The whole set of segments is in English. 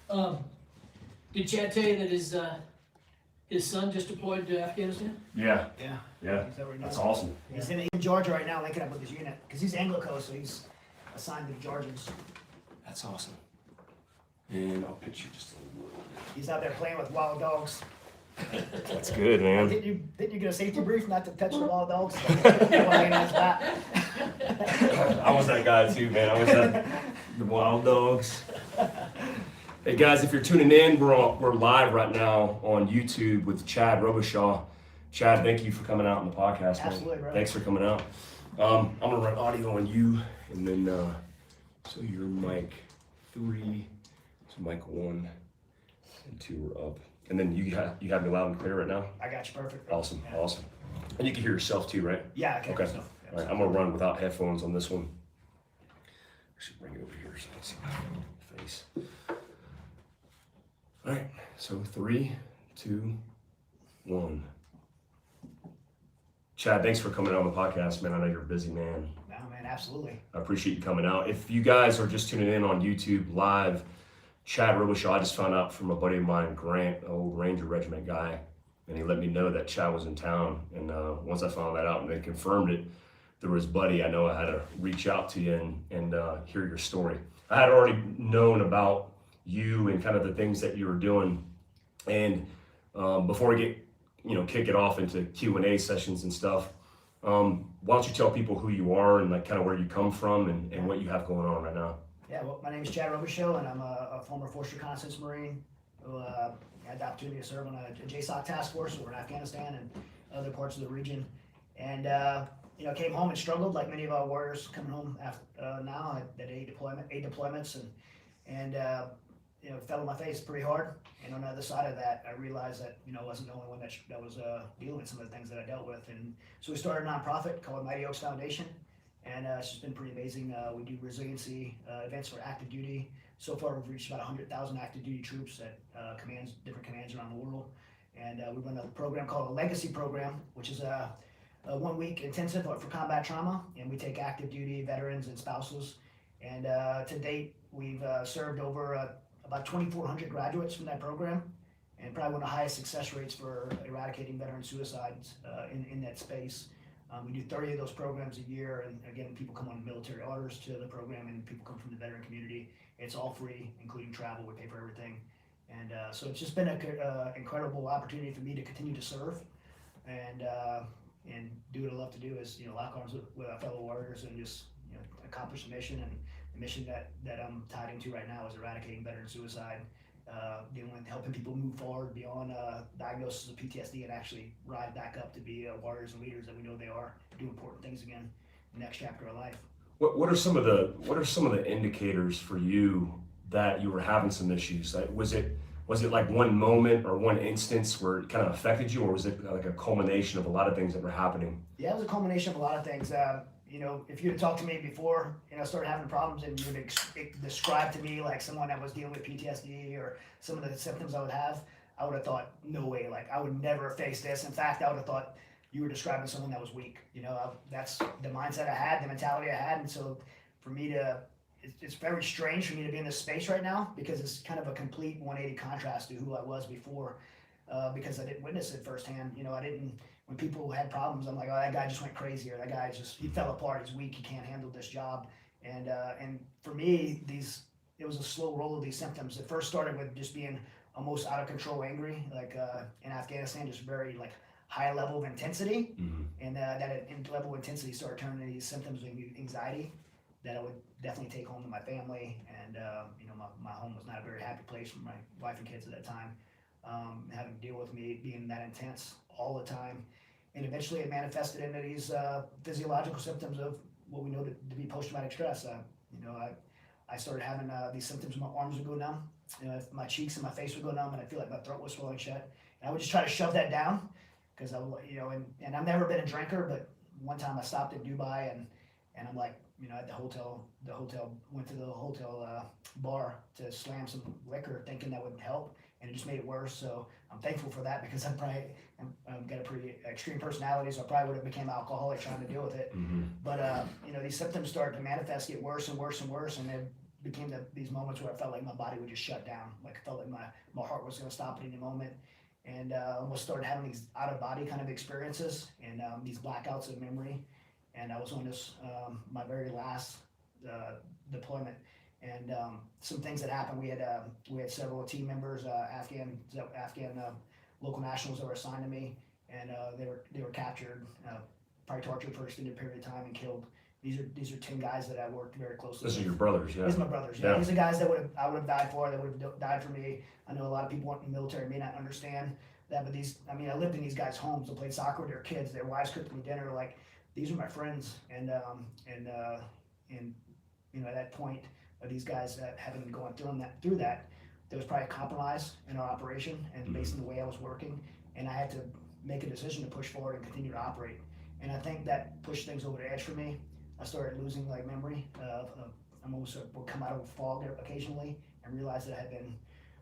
Did Chad tell you that his son just deployed to Afghanistan? Yeah, Yeah. yeah, He's over that's now. awesome. He's in Georgia right now, linking up with his unit, because he's Anglo, so he's assigned to the Georgians. That's awesome. And I'll pitch you just a little bit. He's out there playing with wild dogs. That's good, man. Didn't you get a safety brief not to touch the wild dogs? Laying on his back. I was that guy too, man. I was the wild dogs. Hey guys, if you're tuning in, we're live right now on YouTube with Chad Robichaux. Chad, thank you for coming out on the podcast, man. Absolutely, bro. Thanks for coming out. I'm gonna run audio on you, and then so your mic 3, so mic 1 and 2 are up, and then you have me loud and clear right now. I got you perfect. Bro. Awesome, Yeah. awesome. And you can hear yourself too, right? Yeah, okay. Okay. So, All right, I'm gonna run without headphones on this one. I should bring it over here so I can see my face. All right, so 3, 2, 1. Chad, thanks for coming out on the podcast, man. I know you're a busy man. No, man, absolutely. I appreciate you coming out. If you guys are just tuning in on YouTube live, Chad Robichaux, I just found out from a buddy of mine, Grant, an old Ranger Regiment guy, and he let me know that Chad was in town. And once I found that out and they confirmed it through his buddy, I know I had to reach out to you and hear your story. I had already known about you and kind of the things that you were doing. And before we kick it off into Q&A sessions and stuff, why don't you tell people who you are and like kind of where you come from and what you have going on right now? Yeah, well, my name is Chad Robichaux, and I'm a former Force Reconnaissance Marine who had the opportunity to serve on a JSOC task force over in Afghanistan and other parts of the region. And came home and struggled like many of our warriors coming home after now. I had 8 deployments, and fell on my face pretty hard. And on the other side of that, I realized that I wasn't the only one that was dealing with some of the things that I dealt with. And so we started a nonprofit called Mighty Oaks Foundation, and it's just been pretty amazing. We do resiliency events for active duty. So far, we've reached about 100,000 active duty troops at different commands around the world. And we run a program called a Legacy Program, which is a 1-week intensive for combat trauma, and we take active duty veterans and spouses. And to date, we've served over about 2,400 graduates from that program, and probably one of the highest success rates for eradicating veteran suicides in that space. We do 30 of those programs a year, and again, people come on military orders to the program, and people come from the veteran community. It's all free, including travel. We pay for everything, and so it's just been an incredible opportunity for me to continue to serve and do what I love to do is lock arms with our fellow warriors and just accomplish the mission. And the mission that I'm tied into right now is eradicating veteran suicide, dealing with helping people move forward beyond diagnosis of PTSD and actually ride back up to be warriors and leaders that we know they are, do important things again in the next chapter of life. What are some of the indicators for you that you were having some issues? Like, was it like one moment or one instance where it kind of affected you, or was it like a culmination of a lot of things that were happening? Yeah, it was a culmination of a lot of things. If you'd have talked to me before, I started having problems, and you would describe to me like someone that was dealing with PTSD or some of the symptoms I would have, I would have thought, no way, like I would never face this. In fact, I would have thought you were describing someone that was weak. That's the mindset I had, the mentality I had, and so for me it's very strange for me to be in this space right now because it's kind of a complete 180 contrast to who I was before, because I didn't witness it firsthand. I didn't. When people had problems, I'm like, oh, that guy just went crazy, or that guy he fell apart, he's weak, he can't handle this job. And for me, it was a slow roll of these symptoms. It first started with just being almost out of control angry, like in Afghanistan, just very like high level of intensity. Mm-hmm. And that level of intensity started turning into these symptoms of anxiety that I would definitely take home to my family. And my home was not a very happy place for my wife and kids at that time, having to deal with me being that intense all the time. And eventually it manifested into these physiological symptoms of what we know to be post-traumatic stress. I started having these symptoms. My arms would go numb, my cheeks and my face would go numb, and I feel like my throat was swelling shut. And I would just try to shove that down because and I've never been a drinker, but one time I stopped in Dubai and I'm like, at the hotel went to the hotel bar to slam some liquor thinking that would help, and it just made it worse. So I'm thankful for that because I've got a pretty extreme personality, so I probably would have become alcoholic trying to deal with it. Mm-hmm. But these symptoms start to manifest, get worse and worse and worse, and they became these moments where I felt like my body would just shut down. Like I felt like my heart was going to stop at any moment. And almost started having these out of body kind of experiences and these blackouts of memory. And I was on this, my very last deployment. And some things that happened, we had several team members, Afghan local nationals that were assigned to me, and they were captured, probably tortured for an extended period of time and killed. These are 10 guys that I worked very closely with. These are your brothers, yeah? These are my brothers, yeah. These are guys that I would have died for, that would have died for me. I know a lot of people in the military may not understand that, but I lived in these guys' homes. I played soccer with their kids. Their wives cooked me dinner. Like, these are my friends. And at that point, these guys having gone through that, there was probably a compromise in our operation and based on the way I was working, and I had to make a decision to push forward and continue to operate. And I think that pushed things over the edge for me. I started losing memory. I almost would come out of a fog occasionally and realize that I had been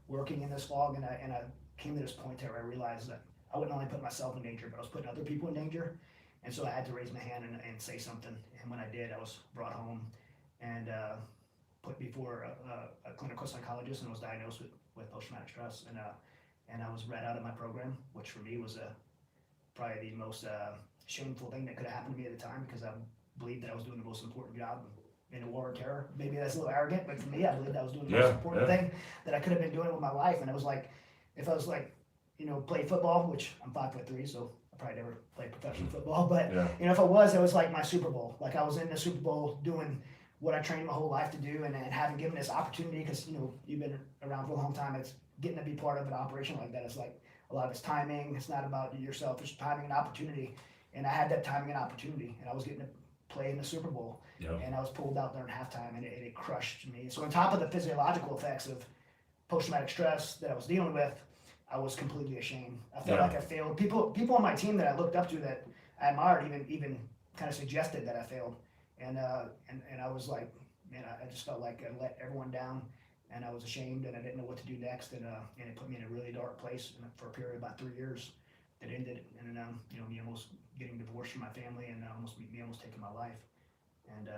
working in this fog, and I came to this point where I realized that I wouldn't only put myself in danger, but I was putting other people in danger. And so I had to raise my hand and say something. And when I did, I was brought home and put before a clinical psychologist and was diagnosed with post-traumatic stress. And I was read out of my program, which for me was probably the most shameful thing that could have happened to me at the time, because I believed that I was doing the most important job in a war on terror. Maybe that's a little arrogant, but for me, I believed I was doing the most important thing that I could have been doing with my life. And it was like, if I was play football, which I'm 5'3", so I probably never played professional football, but if I was, it was like my Super Bowl. Like I was in the Super Bowl doing what I trained my whole life to do, and having given this opportunity, because you've been around for a long time, it's getting to be part of an operation like that. It's like a lot of it's timing. It's not about yourself. It's timing and opportunity. And I had that timing and opportunity, and I was getting to play in the Super Bowl, and I was pulled out there in halftime, and it crushed me. So on top of the physiological effects of post-traumatic stress that I was dealing with, I was completely ashamed. I felt like I failed. People on my team that I looked up to, that I admired, even kind of suggested that I failed. And I was like, man, I just felt like I let everyone down, and I was ashamed, and I didn't know what to do next, and it put me in a really dark place for a period of about 3 years that ended, and me almost getting divorced from my family, and me almost taking my life. And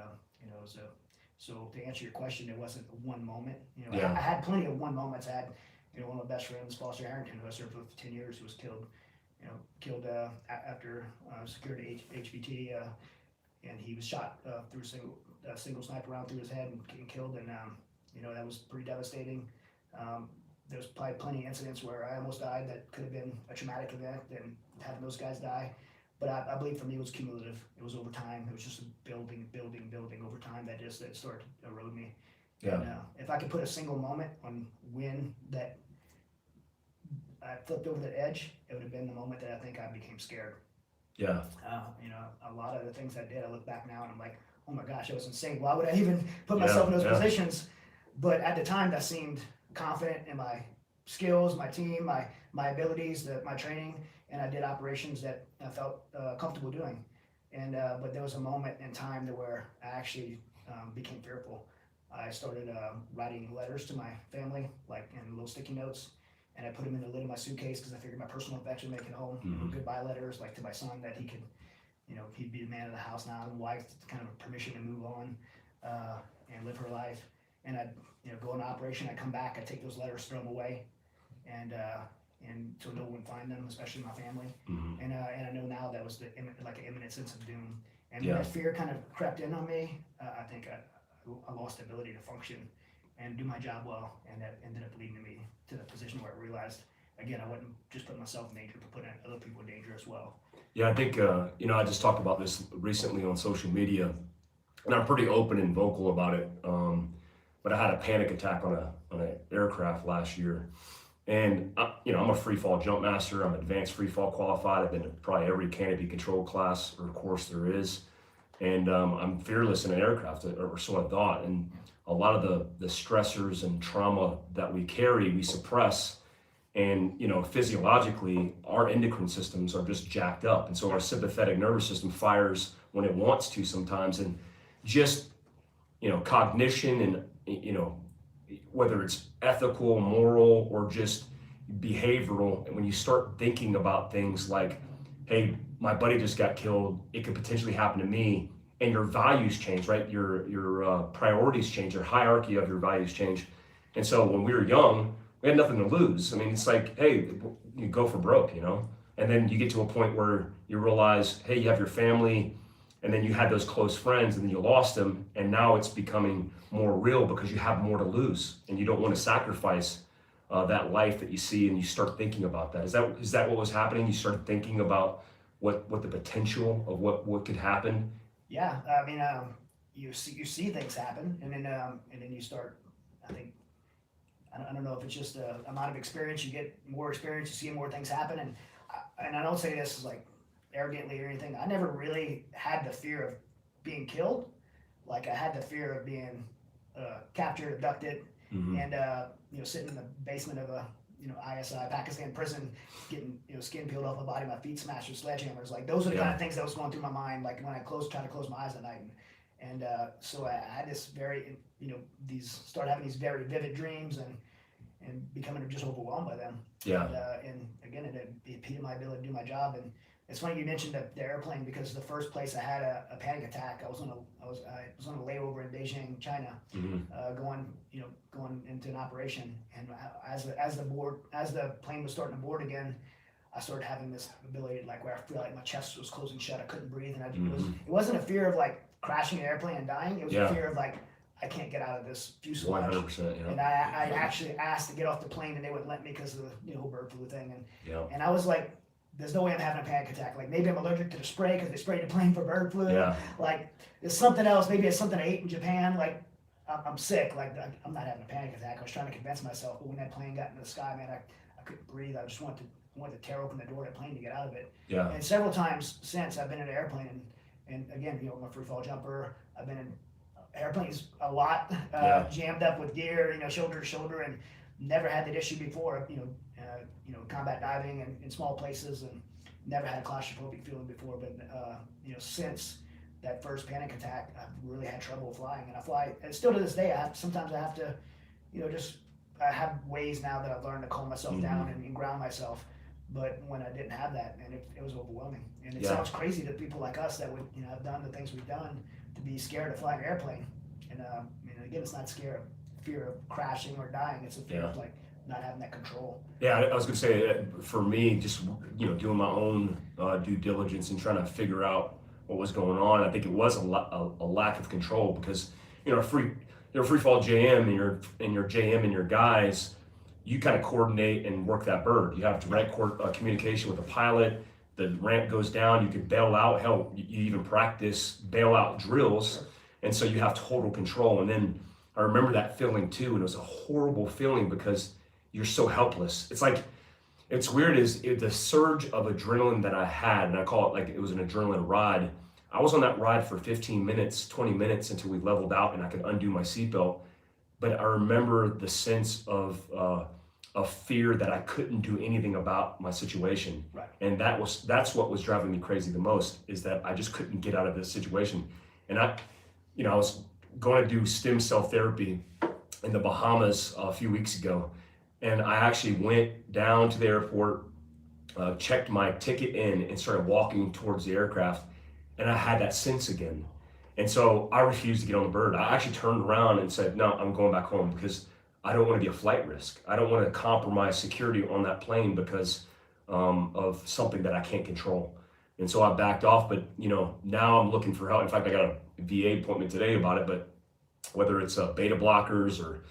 so to answer your question, it wasn't one moment. I had plenty of one moments. I had one of my best friends, Foster Harrington, who I served with for 10 years, who was killed after secured HVT, and he was shot through a single sniper round through his head and killed. And that was pretty devastating. There's probably plenty of incidents where I almost died that could have been a traumatic event, and having those guys die. But I believe for me it was cumulative. It was over time. It was just building over time that started to erode me. Yeah. And if I could put a single moment on when that I flipped over the edge, it would have been the moment that I think I became scared. Yeah. A lot of the things I did, I look back now and I'm like, oh my gosh, that was insane. Why would I even put myself in those positions? But at the time, that seemed confident in my skills, my team, my abilities, my training, and I did operations that I felt comfortable doing. And but there was a moment in time where I actually became fearful. I started writing letters to my family, like in little sticky notes, and I put them in the lid of my suitcase because I figured my personal effects would make it home. Goodbye letters, like to my son, that he could, he'd be the man of the house now, and wife, kind of permission to move on and live her life. And I'd go on operation, I'd come back, I'd take those letters, throw them away, and so no one would find them, especially my family. And I know now that was like an imminent sense of doom. And when that fear kind of crept in on me, I think I lost the ability to function and do my job well, and that ended up leading me to the position where I realized, again, I wasn't just putting myself in danger, but putting other people in danger as well. Yeah, I think, I just talked about this recently on social media, and I'm pretty open and vocal about it. But I had a panic attack on an aircraft last year. And, I'm a free fall jump master. I'm advanced free fall qualified. I've been to probably every canopy control class or course there is. And I'm fearless in an aircraft, or so I thought. And a lot of the stressors and trauma that we carry, we suppress. And, physiologically, our endocrine systems are just jacked up. And so our sympathetic nervous system fires when it wants to sometimes. And just, cognition and, whether it's ethical, moral, or just behavioral, and when you start thinking about things like, hey, my buddy just got killed, it could potentially happen to me, and your values change, right? Your priorities change, your hierarchy of your values change. And so when we were young, we had nothing to lose. I mean, it's like, hey, you go for broke, you know? And then you get to a point where you realize, hey, you have your family, and then you had those close friends, and then you lost them, and now it's becoming more real because you have more to lose, and you don't want to sacrifice that life that you see, and you start thinking about that. Is that what was happening? You started thinking about what the potential of what could happen. Yeah, I mean, you see things happen, and then you start. I think I don't know if it's just the amount of experience you get, more experience, you see more things happen, and I don't say this like arrogantly or anything. I never really had the fear of being killed. Like I had the fear of being captured, abducted, and sitting in the basement of a ISI Pakistan prison, getting skin peeled off my body, my feet smashed with sledgehammers. Like those are the kind of things that was going through my mind. Like when I try to close my eyes at night, and so I had this very started having these very vivid dreams and becoming just overwhelmed by them. Yeah. And again, it impeded my ability to do my job. And it's funny you mentioned the airplane, because the first place I had a panic attack, I was on a layover in Beijing, China, going into an operation. And as the plane was starting to board again, I started having this ability where I feel like my chest was closing shut, I couldn't breathe, and it wasn't a fear of like crashing an airplane and dying. It was a fear of like, I can't get out of this fuselage. 100%. Yeah. And I actually asked to get off the plane, and they wouldn't let me because of the whole bird flu thing. And I was like, there's no way I'm having a panic attack. Like maybe I'm allergic to the spray because they sprayed the plane for bird flu. Yeah. Like there's something else. Maybe it's something I ate in Japan. Like I'm sick. Like I'm not having a panic attack. I was trying to convince myself. But when that plane got into the sky, man, I couldn't breathe. I just wanted to tear open the door of the plane to get out of it. Yeah. And several times since I've been in an airplane, and again, I'm a free fall jumper. I've been in airplanes a lot, jammed up with gear, shoulder to shoulder, and never had that issue before. Combat diving in small places, and never had a claustrophobic feeling before. But since that first panic attack, I've really had trouble flying, and I fly. And still to this day, sometimes I have to, I have ways now that I've learned to calm myself down and ground myself. But when I didn't have that, and it was overwhelming. And it sounds crazy to people like us that would have done the things we've done to be scared to fly an airplane. And again, it's not fear of crashing or dying. It's a fear of like not having that control. Yeah, I was gonna say for me, just doing my own due diligence and trying to figure out what was going on. I think it was a lack of control because you're a free fall JM and your JM and your guys, you kind of coordinate and work that bird. You have direct communication with the pilot. The ramp goes down, you can bail out. Hell, you even practice bailout drills, and so you have total control. And then I remember that feeling too, and it was a horrible feeling because you're so helpless. It's weird is the surge of adrenaline that I had, and I call it like it was an adrenaline ride. I was on that ride for 15 minutes, 20 minutes until we leveled out and I could undo my seatbelt. But I remember the sense of fear that I couldn't do anything about my situation. Right. And that's what was driving me crazy the most, is that I just couldn't get out of this situation. And I was going to do stem cell therapy in the Bahamas a few weeks ago. And I actually went down to the airport, checked my ticket in, and started walking towards the aircraft. And I had that sense again. And so I refused to get on the bird. I actually turned around and said, no, I'm going back home because I don't want to be a flight risk. I don't want to compromise security on that plane because of something that I can't control. And so I backed off, but now I'm looking for help. In fact, I got a VA appointment today about it, but whether it's beta blockers or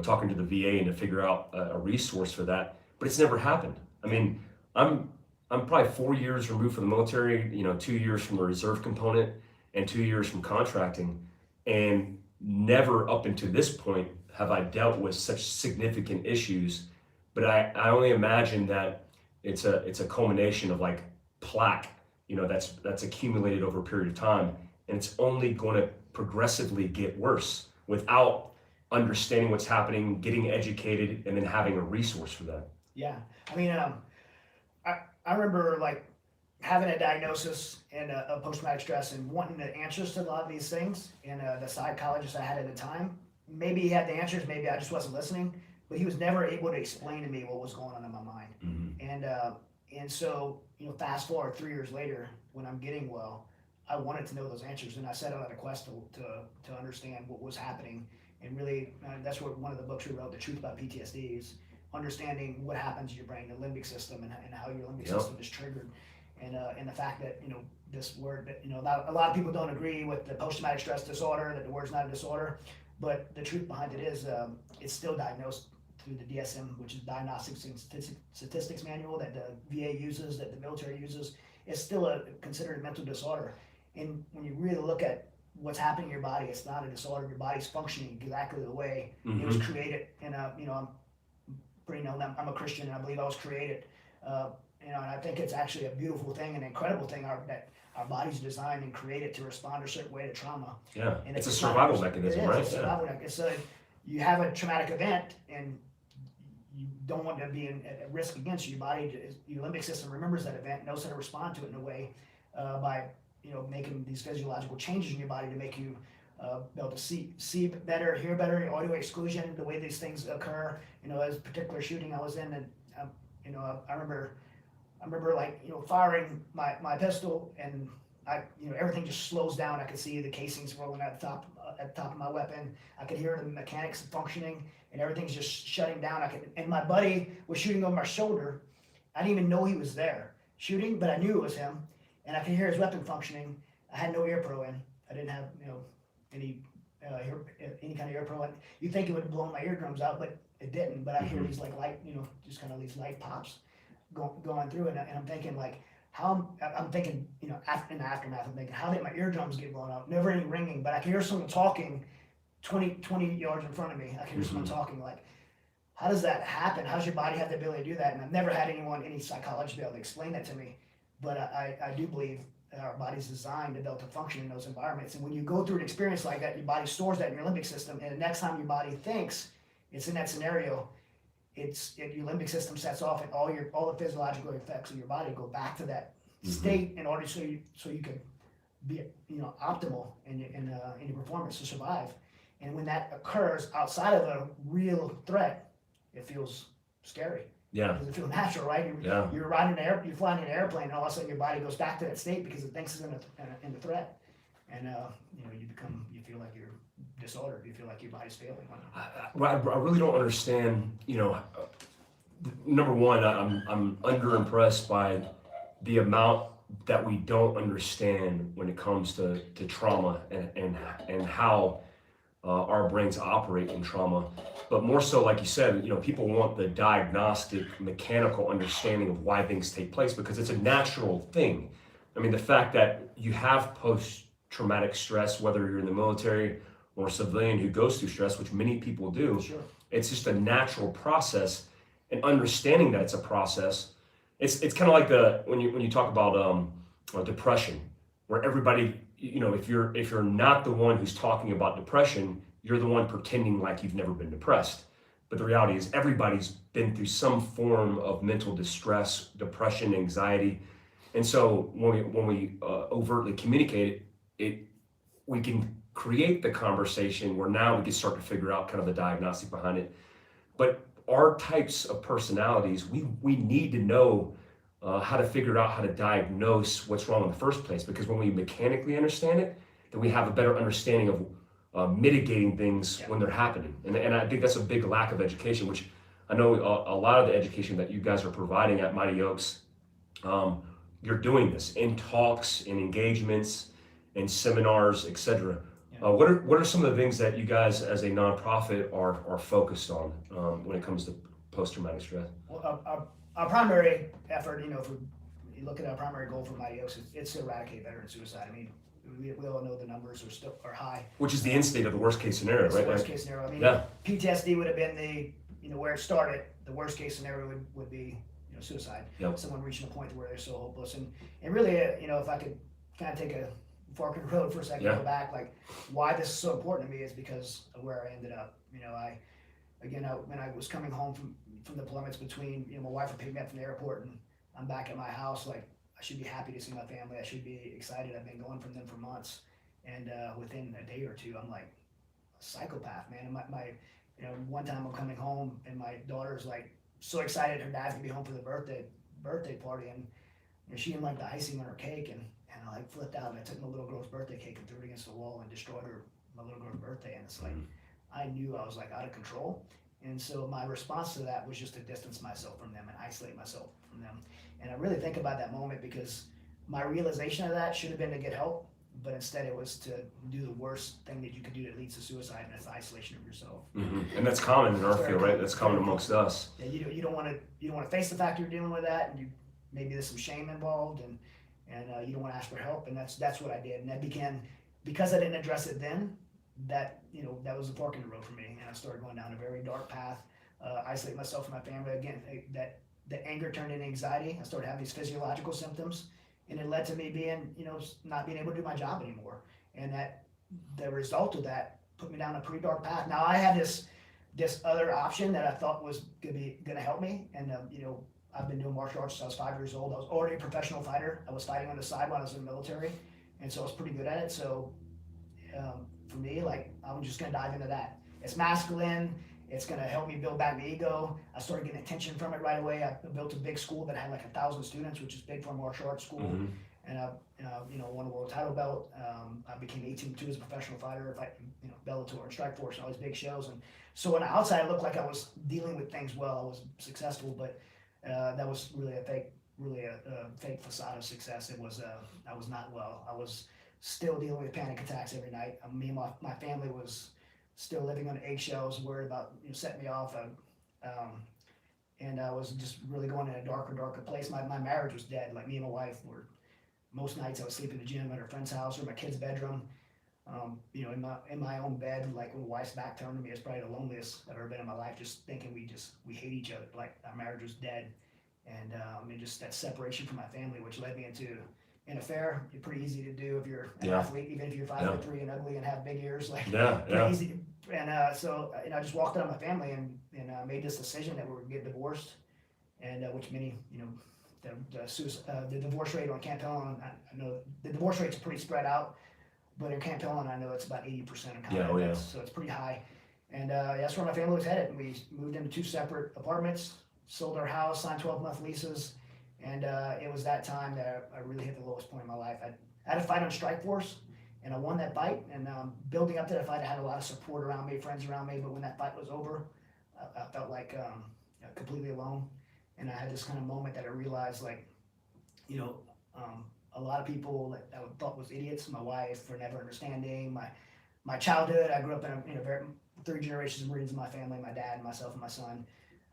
talking to the VA and to figure out a resource for that, but it's never happened. I mean, I'm probably 4 years removed from the military, 2 years from a reserve component and 2 years from contracting, and never up until this point have I dealt with such significant issues. But I only imagine that it's a culmination of like plaque, that's accumulated over a period of time, and it's only going to progressively get worse without understanding what's happening, getting educated, and then having a resource for that. Yeah, I mean, I remember like having a diagnosis and a post-traumatic stress and wanting the answers to a lot of these things. And the psychologist I had at the time, maybe he had the answers, maybe I just wasn't listening, but he was never able to explain to me what was going on in my mind. And so, fast forward 3 years later, when I'm getting well, I wanted to know those answers, and I set out on a quest to understand what was happening. And really, that's what one of the books we wrote, The Truth About PTSD, is understanding what happens in your brain, the limbic system, and how your limbic system is triggered. And the fact that, this word, that, a lot of people don't agree with the post-traumatic stress disorder, that the word's not a disorder, but the truth behind it is it's still diagnosed through the DSM, which is Diagnostics and Statistics Manual, that the VA uses, that the military uses. It's still considered a mental disorder. And when you really look at what's happening in your body, it's not a disorder. Your body's functioning exactly the way it was created. And I'm pretty known. I'm a Christian, and I believe I was created. And I think it's actually a beautiful thing, an incredible thing that our body's designed and created to respond a certain way to trauma. Yeah, And it's a survival It mechanism, is, right? it's a survival mechanism. You have a traumatic event, and you don't want to be at risk against you. Your body, your limbic system remembers that event, knows how to respond to it in a way by making these physiological changes in your body to make you be able to see better, hear better, audio exclusion, the way these things occur. As a particular shooting I was in, and I remember like firing my pistol, and everything just slows down. I could see the casings rolling at the top of my weapon. I could hear the mechanics functioning, and everything's just shutting down. And my buddy was shooting over my shoulder. I didn't even know he was there shooting, but I knew it was him, and I could hear his weapon functioning. I had no ear pro in. I didn't have any kind of ear pro in. You think it would have blown my eardrums out, but it didn't. But I hear these like light, just kind of these light pops going through, and I'm thinking like, I'm thinking, in the aftermath, I'm thinking, how did my eardrums get blown out? Never any ringing, but I could hear someone talking 20 yards in front of me. I could hear someone talking. Like, how does that happen? How does your body have the ability to do that? And I've never had any psychologist be able to explain that to me, but I do believe that our body's designed to be able to function in those environments. And when you go through an experience like that, your body stores that in your limbic system, and the next time your body thinks it's in that scenario, your limbic system sets off, and all the physiological effects of your body go back to that state in order so you can be optimal in your performance to survive. And when that occurs outside of a real threat, it feels scary. Yeah. Doesn't feel natural, right? You're you're flying in an airplane, and all of a sudden your body goes back to that state because it thinks it's in the threat, and you feel like you're disordered. You feel like your body's failing. I really don't understand. Number one, I'm underimpressed by the amount that we don't understand when it comes to trauma and how our brains operate in trauma. But more so, like you said, people want the diagnostic, mechanical understanding of why things take place because it's a natural thing. I mean, the fact that you have post-traumatic stress, whether you're in the military or a civilian who goes through stress, which many people do, Sure. It's just a natural process. And understanding that it's a process, it's kind of like when you talk about depression, where everybody, if you're not the one who's talking about depression, you're the one pretending like you've never been depressed. But the reality is everybody's been through some form of mental distress, depression, anxiety. And so when we overtly communicate it, we can create the conversation where now we can start to figure out kind of the diagnostic behind it. But our types of personalities, we need to know how to figure out how to diagnose what's wrong in the first place, because when we mechanically understand it, then we have a better understanding of mitigating things when they're happening. And I think that's a big lack of education, which I know a lot of the education that you guys are providing at Mighty Oaks, you're doing this in talks, in engagements, in seminars, etc. What are some of the things that you guys as a nonprofit are focused on when it comes to post-traumatic stress? Well, our primary effort, if we look at our primary goal for Mighty Oaks, it's to eradicate veteran suicide. I mean, we all know the numbers are high. Which is the end state of the worst case scenario, right? The worst case scenario. I mean, PTSD would have been where it started. The worst case scenario would be suicide. Yep. Someone reaching a point where they're so hopeless. And really, if I could kind of take a fork in the road for a second, go back, like why this is so important to me is because of where I ended up. When I was coming home from the deployments between, my wife would pick me up from the airport and I'm back at my house, like I should be happy to see my family. I should be excited. I've been going from them for months. And within a day or two, I'm like a psychopath, man. And my one time I'm coming home and my daughter's like so excited her dad's gonna be home for the birthday party, and she didn't like the icing on her cake, and and I like flipped out, and I took my little girl's birthday cake and threw it against the wall and destroyed my little girl's birthday. And it's like, I knew I was like out of control. And so my response to that was just to distance myself from them and isolate myself from them. And I really think about that moment, because my realization of that should have been to get help, but instead it was to do the worst thing that you could do that leads to suicide, and that's isolation of yourself. And that's common in our field, right? That's common amongst us. Yeah, you don't want to face the fact you're dealing with that, and maybe there's some shame involved, and you don't want to ask for help, and that's what I did. And that began, because I didn't address it then, that was a fork in the road for me, and I started going down a very dark path, isolate myself from my family again. That anger turned into anxiety. I started having these physiological symptoms, and it led to me being, not being able to do my job anymore. And that the result of that put me down a pretty dark path. Now I had this other option that I thought was gonna help me, and I've been doing martial arts since I was 5 years old. I was already a professional fighter. I was fighting on the side when I was in the military, and so I was pretty good at it. So for me, like, I'm just gonna dive into that. It's masculine. It's gonna help me build back my ego. I started getting attention from it right away. I built a big school that had like 1,000 students, which is big for a martial arts school. And I, won a world title belt. I became 18-2 as a professional fighter, Bellator and Strikeforce and all these big shows. And so on the outside, it looked like I was dealing with things well. I was successful, but that was really a fake facade of success. It was I was not well. I was still dealing with panic attacks every night. Me and my family was still living on eggshells, worried about setting me off, and I was just really going in a darker place. My marriage was dead. Like, me and my wife were, most nights I would sleep in the gym at her friend's house or my kid's bedroom, in my own bed. Like, when my wife's back turned to me, it's probably the loneliest I've ever been in my life. Just thinking we hate each other. Like, our marriage was dead, and just that separation from my family, which led me into an affair. It's pretty easy to do if you're an athlete, even if you're 5'3" and ugly and have big ears. Like, pretty easy. And so I just walked out of my family and made this decision that we were going to get divorced, and which many, the divorce rate on Camp Helen, I know the divorce rate's pretty spread out, but in Camp Helen, I know it's about 80% of combat, so it's pretty high. And that's where my family was headed. We moved into 2 separate apartments, sold our house, signed 12-month leases, and it was that time that I really hit the lowest point in my life. I had a fight on Strikeforce, and I won that fight, and building up to that fight, I had a lot of support around me, friends around me, but when that fight was over, I felt like completely alone. And I had this kind of moment that I realized, like, a lot of people that I thought was idiots, my wife for never understanding, my childhood. I grew up in a very 3 generations of Marines in my family, my dad, myself, and my son.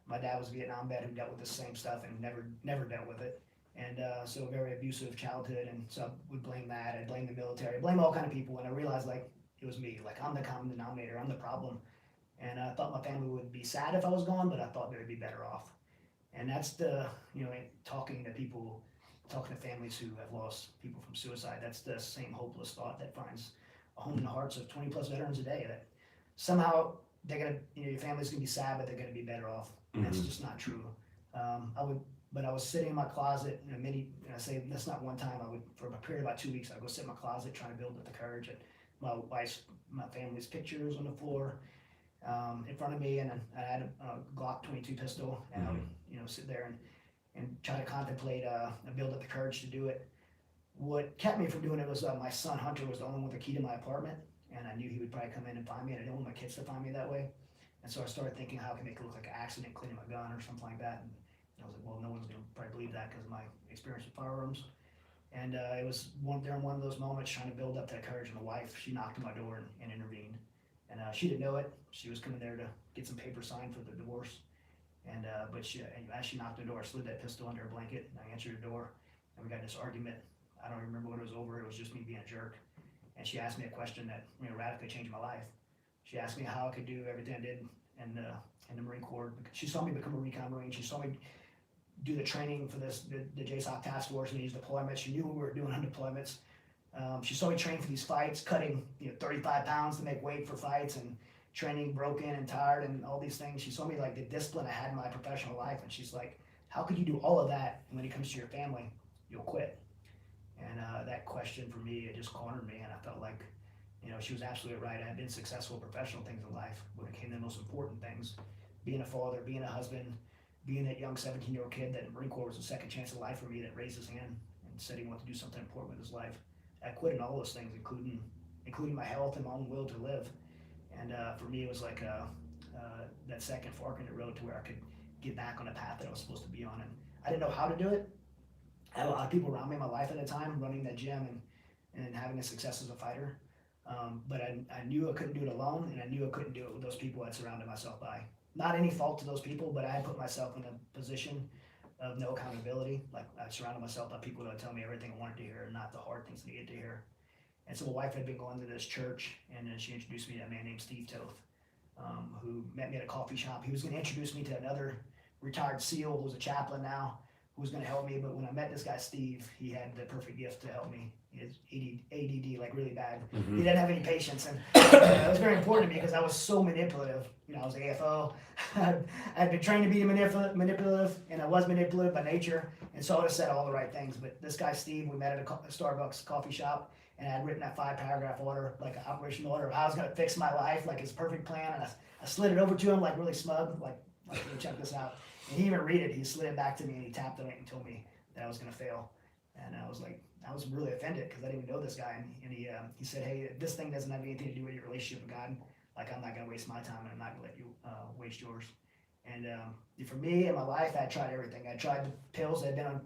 My dad was a Vietnam vet who dealt with the same stuff and never dealt with it. And so a very abusive childhood, and so I would blame that. I blame the military, I blame all kind of people, and I realized, like, it was me. Like, I'm the common denominator, I'm the problem. And I thought my family would be sad if I was gone, but I thought they would be better off. And that's the, talking to families who have lost people from suicide, that's the same hopeless thought that finds a home in the hearts of 20 plus veterans a day, that somehow they're gonna, your family's gonna be sad, but they're gonna be better off. And that's just not true. But I was sitting in my closet, I say that's not one time, for a period of about 2 weeks, I'd go sit in my closet trying to build up the courage. And my family's pictures on the floor in front of me, and I had a Glock 22 pistol, and I would, sit there and try to contemplate build up the courage to do it. What kept me from doing it was my son Hunter was the only one with the key to my apartment, and I knew he would probably come in and find me, and I didn't want my kids to find me that way. And so I started thinking, how can I make it look like an accident cleaning my gun or something like that. And I was like, well, no one's gonna probably believe that because of my experience with firearms. And it was during one of those moments trying to build up that courage, and the wife, she knocked on my door and intervened. And she didn't know it. She was coming there to get some paper signed for the divorce. And but as she knocked on the door, I slid that pistol under her blanket, and I answered the door, and we got in this argument. I don't remember when it was over. It was just me being a jerk. And she asked me a question that radically changed my life. She asked me how I could do everything I did in the Marine Corps. She saw me become a recon Marine. She saw me do the training for the JSOC task force and these deployments. She knew what we were doing on deployments. She saw me train for these fights, cutting 35 pounds to make weight for fights, and training broken and tired and all these things. She saw me, like, the discipline I had in my professional life, and she's like, how could you do all of that, and when it comes to your family, you'll quit? And that question for me, it just cornered me, and I felt like, she was absolutely right. I had been successful in professional things in life. When it came to the most important things, being a father, being a husband, being that young 17-year-old kid that the Marine Corps was a second chance of life for me, that raised his hand and said he wanted to do something important with his life. I quit in all those things, including my health and my own will to live. And for me, it was like that second fork in the road to where I could get back on the path that I was supposed to be on. And I didn't know how to do it. I had a lot of people around me in my life at the time, running that gym and having a success as a fighter. But I knew I couldn't do it alone, and I knew I couldn't do it with those people I'd surrounded myself by. Not any fault to those people, but I had put myself in a position of no accountability. Like, I surrounded myself by people that would tell me everything I wanted to hear and not the hard things to get to hear. And so my wife had been going to this church, and then she introduced me to a man named Steve Toth, who met me at a coffee shop. He was going to introduce me to another retired SEAL who's a chaplain now, who was going to help me. But when I met this guy, Steve, he had the perfect gift to help me. He has ADD, like really bad. He didn't have any patience. And it was very important to me because I was so manipulative. You know, I was AFO. I'd been trained to be manipulative, and I was manipulative by nature. And so I would have said all the right things. But this guy, Steve, we met at a Starbucks coffee shop, and I had written that 5-paragraph order, like an operational order of how I was going to fix my life, like his perfect plan. And I slid it over to him, like really smug, like check this out. And he didn't read it. He slid it back to me, and he tapped on it and told me that I was going to fail. And I was like, I was really offended because I didn't even know this guy. And he said, hey, this thing doesn't have anything to do with your relationship with God. Like, I'm not going to waste my time, and I'm not going to let you waste yours. And for me in my life, I tried everything. I tried the pills. I'd been on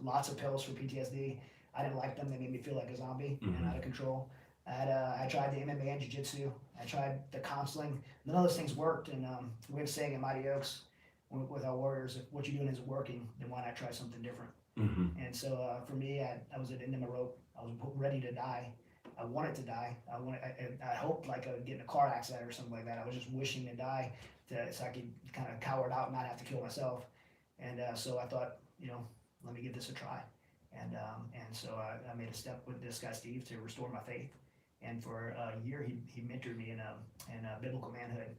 lots of pills for PTSD. I didn't like them. They made me feel like a zombie and out of control. I tried the MMA and jiu-jitsu. I tried the counseling. None of those things worked. And we have a saying at Mighty Oaks with our warriors, if what you're doing isn't working, then why not try something different? And so for me, I was at the end of my rope. I was ready to die. I wanted to die. I hoped like I would get in a car accident or something like that. I was just wishing to die so I could kind of cower it out and not have to kill myself. And so I thought, let me give this a try. And so I made a step with this guy, Steve, to restore my faith. And for a year, he mentored me in biblical manhood.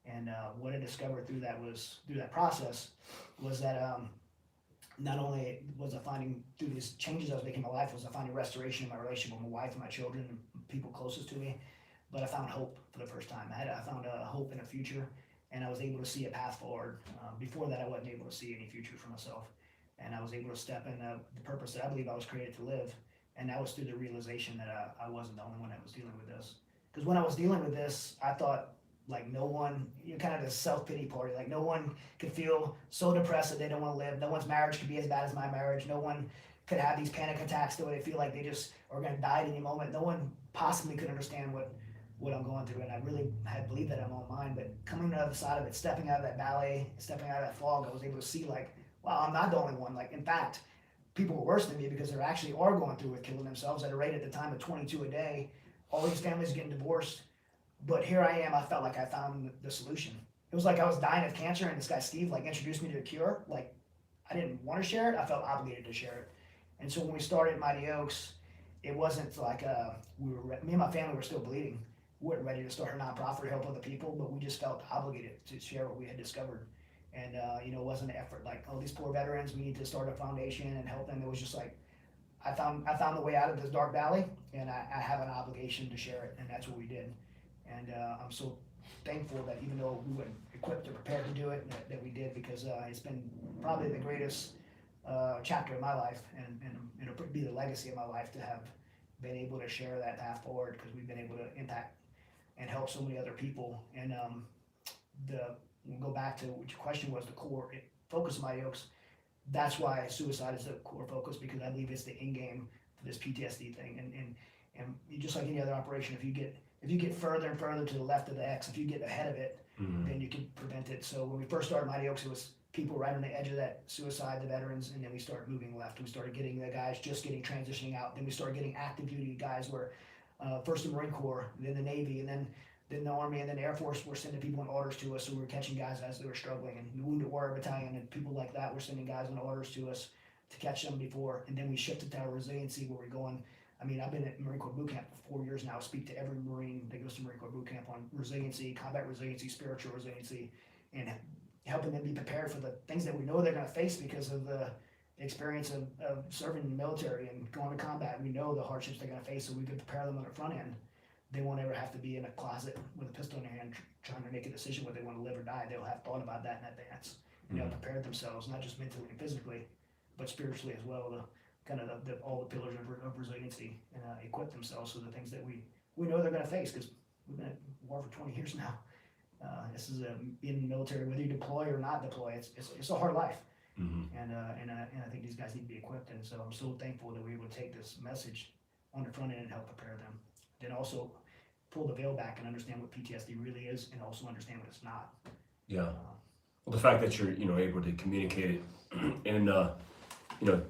And what I discovered through that process was that not only was I finding through these changes I was making in my life, was I finding restoration in my relationship with my wife and my children and people closest to me, but I found hope for the first time. I found a hope in a future, and I was able to see a path forward. Before that, I wasn't able to see any future for myself, and I was able to step in the purpose that I believe I was created to live, and that was through the realization that I wasn't the only one that was dealing with this. Because when I was dealing with this, I thought, like, no one, kind of the self-pity party, like no one could feel so depressed that they don't want to live. No one's marriage could be as bad as my marriage. No one could have these panic attacks the way they feel like they just are going to die at any moment. No one possibly could understand what I'm going through, and I really had believed that I'm on mine. But coming to the other side of it, stepping out of that valley, stepping out of that fog, I was able to see, like, wow, I'm not the only one. Like, in fact, people were worse than me because they actually are going through it, killing themselves at a rate at the time of 22 a day. All these families getting divorced. But here I am, I felt like I found the solution. It was like I was dying of cancer, and this guy, Steve, like, introduced me to a cure. Like, I didn't want to share it, I felt obligated to share it. And so when we started Mighty Oaks, it wasn't like me and my family were still bleeding. We weren't ready to start a nonprofit to help other people, but we just felt obligated to share what we had discovered. And it wasn't an effort like, oh, these poor veterans, we need to start a foundation and help them. It was just like, I found the way out of this dark valley, and I have an obligation to share it, and that's what we did. And I'm so thankful that even though we weren't equipped or prepared to do it, that we did, because it's been probably the greatest chapter of my life, and it'll be the legacy of my life to have been able to share that path forward, because we've been able to impact and help so many other people. And we'll go back to what your question was, the core focus of Mighty Oaks. That's why suicide is the core focus, because I believe it's the end game for this PTSD thing. And just like any other operation, if you get further and further to the left of the X, if you get ahead of it, then you can prevent it. So when we first started Mighty Oaks, it was people right on the edge of that suicide, the veterans, and then we started moving left. We started getting the guys just transitioning out. Then we started getting active duty guys where first the Marine Corps, then the Navy, and then the Army, and then the Air Force were sending people on orders to us. So we were catching guys as they were struggling. And the Wounded Warrior Battalion and people like that were sending guys on orders to us to catch them before. And then we shifted to our resiliency, where we're going. I mean, I've been at Marine Corps boot camp for 4 years now. I speak to every Marine that goes to Marine Corps boot camp on resiliency, combat resiliency, spiritual resiliency, and helping them be prepared for the things that we know they're going to face because of the experience of serving in the military and going to combat. We know the hardships they're going to face, so we can prepare them on the front end. They won't ever have to be in a closet with a pistol in their hand trying to make a decision whether they want to live or die. They'll have thought about that in advance. And they'll prepare themselves, not just mentally and physically, but spiritually as well, to kind of all the pillars of resiliency and equip themselves for the things that we know they're going to face, because we've been at war for 20 years now. This is being in the military, whether you deploy or not deploy, it's a hard life. And I think these guys need to be equipped, and so I'm so thankful that we were able to take this message on the front end and help prepare them. Then also pull the veil back and understand what PTSD really is, and also understand what it's not. Yeah. Well, the fact that you're able to communicate it and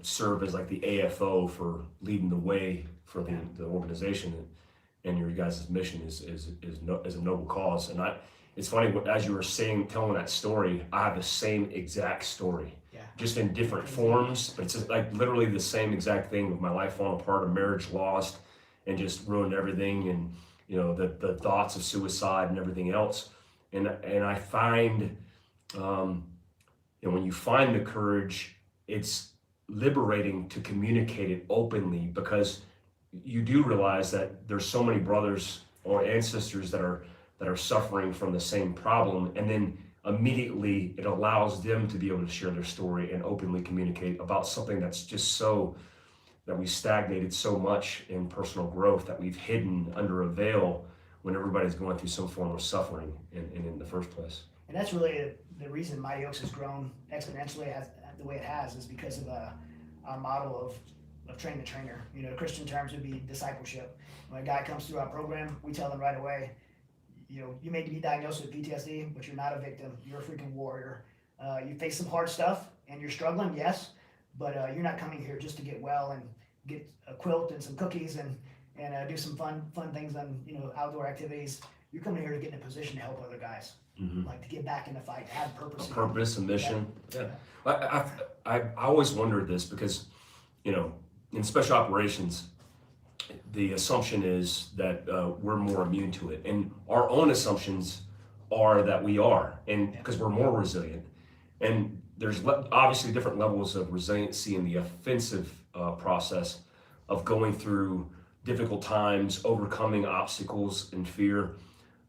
serve as like the AFO for leading the way for the organization and your guys' mission is a noble cause. And it's funny, as you were telling that story, I have the same exact story. Yeah. Just in different forms, but it's just like literally the same exact thing, with my life falling apart, a marriage lost, and just ruined everything, and the thoughts of suicide and everything else. And I find, when you find the courage, it's liberating to communicate it openly, because you do realize that there's so many brothers or ancestors that are suffering from the same problem, and then immediately it allows them to be able to share their story and openly communicate about something that's just so that we stagnated so much in personal growth, that we've hidden under a veil when everybody's going through some form of suffering in the first place. And that's really the reason Mighty Oaks has grown exponentially the way it has, is because of our model of train the trainer. Christian terms would be discipleship. When a guy comes through our program, we tell them right away, you may be diagnosed with PTSD, but you're not a victim. You're a freaking warrior. You face some hard stuff and you're struggling, yes, but you're not coming here just to get well and get a quilt and some cookies and do some fun things on outdoor activities. You're coming here to get in a position to help other guys, like to get back in the fight, to have purpose. A purpose, a mission. Yeah. I always wondered this, because in special operations, the assumption is that we're more immune to it, and our own assumptions are that we are, and because we're more resilient. And there's obviously different levels of resiliency in the offensive process of going through difficult times, overcoming obstacles and fear.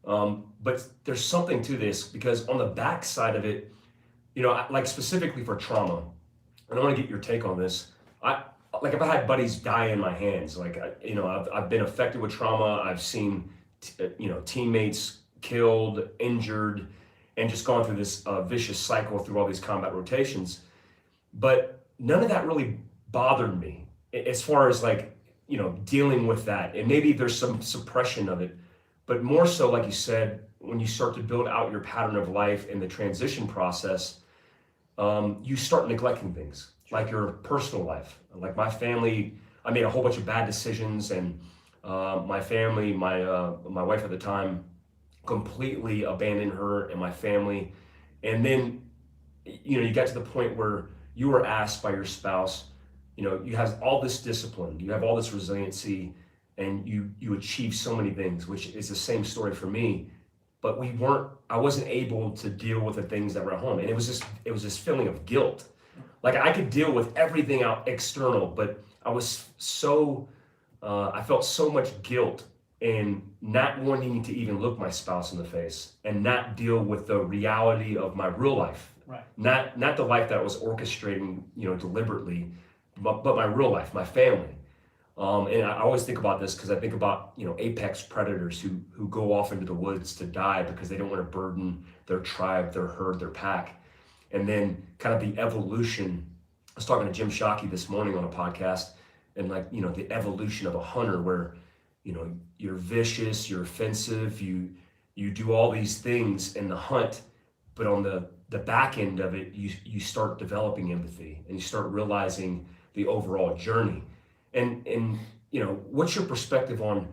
But there's something to this, because on the backside of it, like specifically for trauma, and I want to get your take on this. If I had buddies die in my hands, I've been affected with trauma. I've seen, teammates killed, injured, and just gone through this vicious cycle through all these combat rotations. But none of that really bothered me as far as dealing with that. And maybe there's some suppression of it, but more so, like you said, when you start to build out your pattern of life in the transition process, you start neglecting things. Like your personal life. Like my family, I made a whole bunch of bad decisions, and my family, my wife at the time, completely abandoned her and my family. And then, you got to the point where you were asked by your spouse, you have all this discipline, you have all this resiliency, and you achieve so many things, which is the same story for me. But I wasn't able to deal with the things that were at home. And it was this feeling of guilt. Like I could deal with everything out external, but I felt so much guilt in not wanting to even look my spouse in the face and not deal with the reality of my real life. Right. Not the life that I was orchestrating, deliberately, but my real life, my family. And I always think about this because I think about, apex predators who go off into the woods to die because they don't want to burden their tribe, their herd, their pack. And then kind of the evolution. I was talking to Jim Shockey this morning on a podcast, and the evolution of a hunter where, you're vicious, you're offensive, you do all these things in the hunt, but on the back end of it, you start developing empathy and you start realizing the overall journey. And what's your perspective on,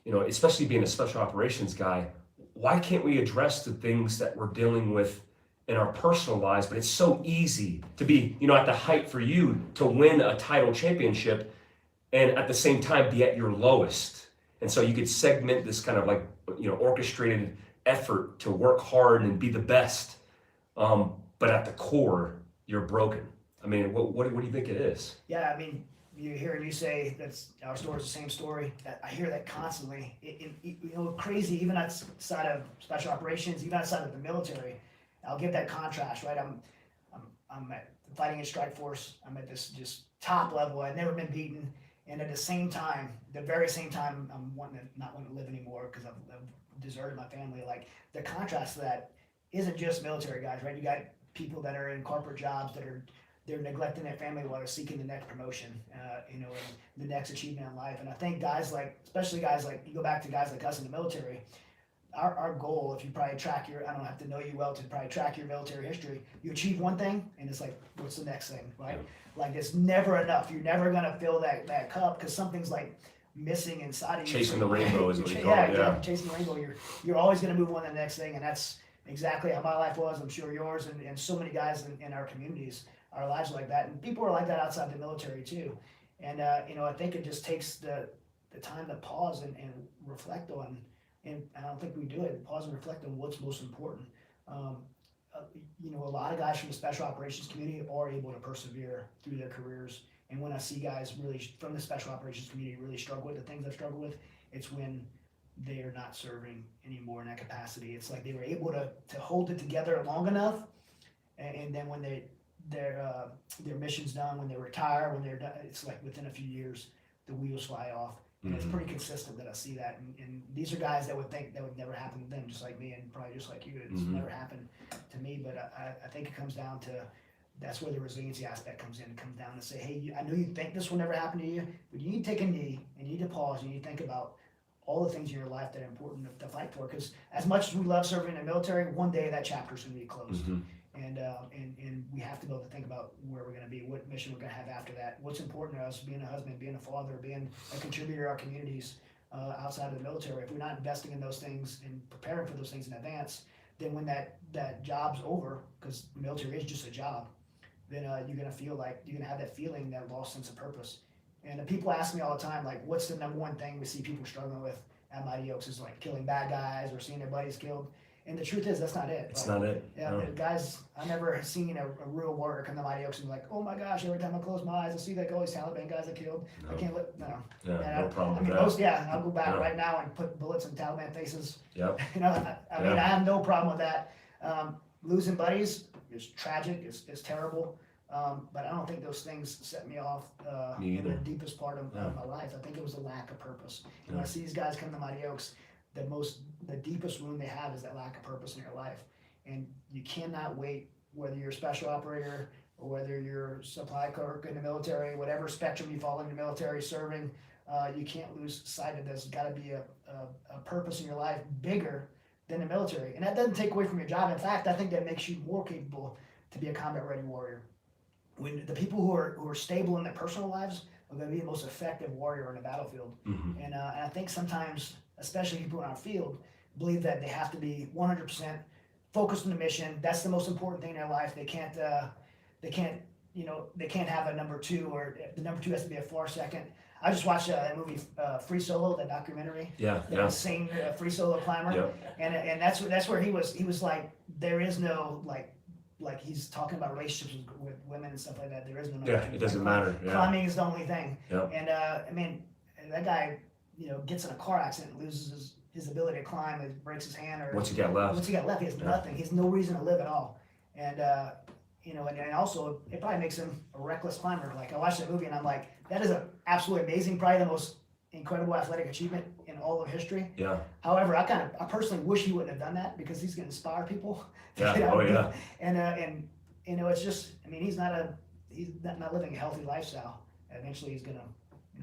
especially being a special operations guy, why can't we address the things that we're dealing with in our personal lives? But it's so easy to be, at the height for you to win a title championship and at the same time be at your lowest. And so you could segment this kind of orchestrated effort to work hard and be the best. But at the core, you're broken. I mean, what do you think it is? Yeah, I mean, you hear and you say that's our story's the same story. I hear that constantly. Crazy, even outside of special operations, even outside of the military. I'll give that contrast, right? I'm I'm at fighting in strike force. I'm at this just top level. I've never been beaten. And at the same time, the very same time, I'm not wanting to live anymore because I've deserted my family. Like the contrast to that isn't just military guys, right? You got people that are in corporate jobs that they're neglecting their family while they're seeking the next promotion, and the next achievement in life. And I think especially guys like, you go back to guys like us in the military, our goal, if you probably track I don't have to know you well to probably track your military history, you achieve one thing and it's like, what's the next thing, right? Like it's never enough. You're never gonna fill that cup because something's like missing inside of you. Chasing the rainbow is what you call it. Yeah. Chasing the rainbow. You're always gonna move on to the next thing, and that's exactly how my life was. I'm sure yours and so many guys in our communities, our lives are like that, and people are like that outside the military too. And I think it just takes the time to pause and reflect on, and I don't think we do it. Pause and reflect on what's most important. A lot of guys from the special operations community are able to persevere through their careers. And when I see guys really from the special operations community really struggle with the things I've struggled with, it's when they are not serving anymore in that capacity. It's like they were able to hold it together long enough, and then when their mission's done, when they retire, when they're done, it's like within a few years the wheels fly off. And it's pretty consistent that I see that. And these are guys that would think that would never happen to them, just like me and probably just like you. It's never happened to me, but I think it comes down to, that's where the resiliency aspect comes in. It comes down to say, hey, I know you think this will never happen to you, but you need to take a knee and you need to pause and you need to think about all the things in your life that are important to fight for. Because as much as we love serving in the military, one day that chapter's going to be closed. And we have to be able to think about where we're going to be, what mission we're going to have after that, what's important to us, being a husband, being a father, being a contributor to our communities outside of the military. If we're not investing in those things and preparing for those things in advance, then when that job's over, because the military is just a job, then you're going to feel like you're going to have that feeling, that lost sense of purpose. And people ask me all the time, like, what's the number one thing we see people struggling with at Mighty Oaks is like killing bad guys or seeing their buddies killed. And the truth is, that's not it. It's not it. Yeah, no. Guys, I never have seen a real warrior come to Mighty Oaks and be like, oh my gosh, every time I close my eyes, I see like all these Taliban guys I killed. No. I can't let, no. Yeah, no problem I mean, with that. I'll go back right now and put bullets in Taliban faces. Yep. I mean, I have no problem with that. Losing buddies is tragic, it's terrible. But I don't think those things set me off Me in either. the deepest part of my life. I think it was a lack of purpose. And when I see these guys come to Mighty Oaks, the deepest wound they have is that lack of purpose in your life. And you cannot wait, whether you're a special operator or whether you're a supply clerk in the military, whatever spectrum you fall in the military serving, you can't lose sight of this. There's got to be a purpose in your life bigger than the military. And that doesn't take away from your job. In fact, I think that makes you more capable to be a combat ready warrior. When the people who are stable in their personal lives are going to be the most effective warrior on the battlefield. And I think sometimes, especially people in our field, believe that they have to be 100% focused on the mission. That's the most important thing in their life. They can't have a number two, or the number two has to be a far second. I just watched that movie, Free Solo, that documentary. Yeah. Insane Free Solo climber. Yep. And that's where he was like, there is no like he's talking about relationships with women and stuff like that. There is no number two. It doesn't matter. Yeah. Climbing is the only thing. Yep. And I mean, that guy, gets in a car accident, loses his ability to climb, and breaks his hand, or What's he got left? he has nothing. He has no reason to live at all. And and also it probably makes him a reckless climber. Like I watched that movie and I'm like, that is an absolutely amazing, probably the most incredible athletic achievement in all of history. Yeah. However, I personally wish he wouldn't have done that, because he's going to inspire people. Yeah. Oh yeah. And it's just, I mean, he's not living a healthy lifestyle. Eventually he's gonna,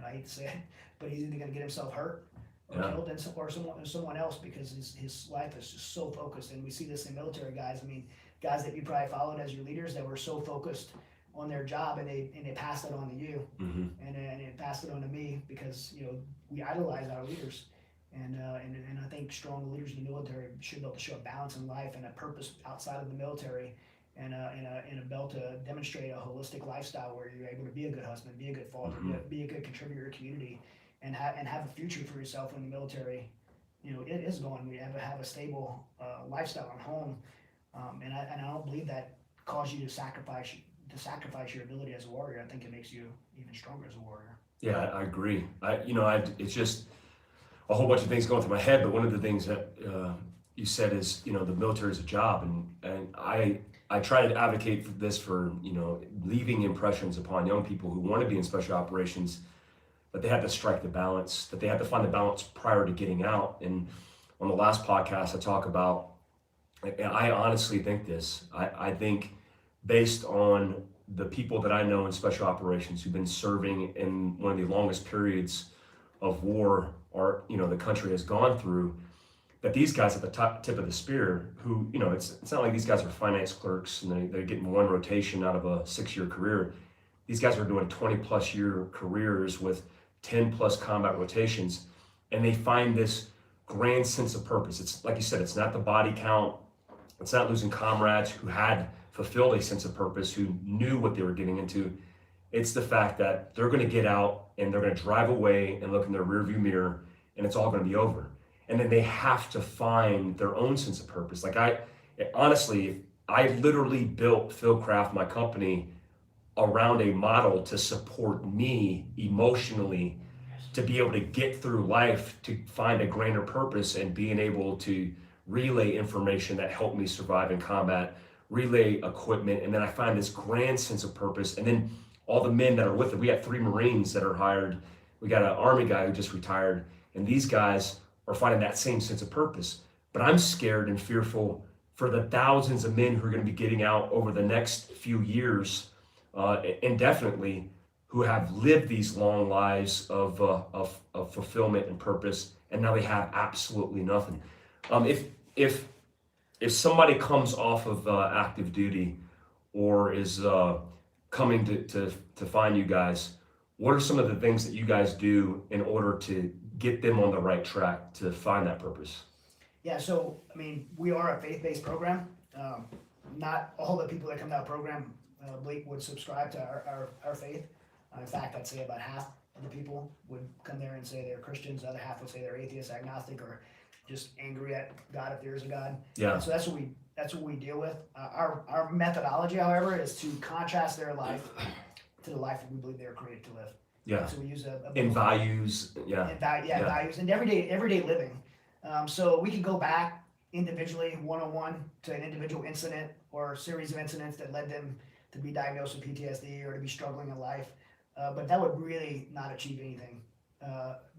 I hate to say it, but he's either gonna get himself hurt or killed, or someone else, because his life is just so focused. And we see this in military guys. I mean, guys that you probably followed as your leaders that were so focused on their job, and they passed it on to you, and it passed it on to me, because we idolize our leaders. And I think strong leaders in the military should be able to show a balance in life and a purpose outside of the military, and be able to demonstrate a holistic lifestyle where you're able to be a good husband, be a good father, be a good contributor to the community, and have a future for yourself when the military, it is going. We have a stable lifestyle and home, and I don't believe that causes you to sacrifice your ability as a warrior. I think it makes you even stronger as a warrior. Yeah, I agree. It's just a whole bunch of things going through my head, but one of the things that you said is, the military is a job, and I try to advocate for this for, leaving impressions upon young people who want to be in special operations, but they have to strike the balance, that they have to find the balance prior to getting out. And on the last podcast, I talk about, and I honestly think this, I think based on the people that I know in special operations who've been serving in one of the longest periods of war the country has gone through, that these guys at the tip of the spear, who, it's not like these guys are finance clerks and they're getting one rotation out of a 6-year career. These guys are doing 20+ year careers with 10+ combat rotations, and they find this grand sense of purpose. It's like you said, it's not the body count, it's not losing comrades who had fulfilled a sense of purpose, who knew what they were getting into. It's the fact that they're going to get out and they're going to drive away and look in their rearview mirror, and it's all going to be over. And then they have to find their own sense of purpose. Like I literally built Philcraft, my company, around a model to support me emotionally, to be able to get through life, to find a grander purpose, and being able to relay information that helped me survive in combat, relay equipment, and then I find this grand sense of purpose. And then all the men that are with it, we got 3 Marines that are hired, we got an Army guy who just retired, and these guys are finding that same sense of purpose. But I'm scared and fearful for the thousands of men who are going to be getting out over the next few years, indefinitely, who have lived these long lives of fulfillment and purpose, and now they have absolutely nothing. If somebody comes off of active duty or is coming to find you guys, what are some of the things that you guys do in order to get them on the right track to find that purpose? Yeah, so, we are a faith-based program. Not all the people that come to our program would subscribe to our faith. In fact, I'd say about half of the people would come there and say they're Christians. The other half would say they're atheist, agnostic, or just angry at God if there is a God. Yeah. And so that's what we deal with. Our methodology, however, is to contrast their life to the life that we believe they were created to live. Yeah. So we use in values. Yeah. Values and everyday living. So we can go back individually, one-on-one, to an individual incident or a series of incidents that led them to be diagnosed with PTSD or to be struggling in life. But that would really not achieve anything.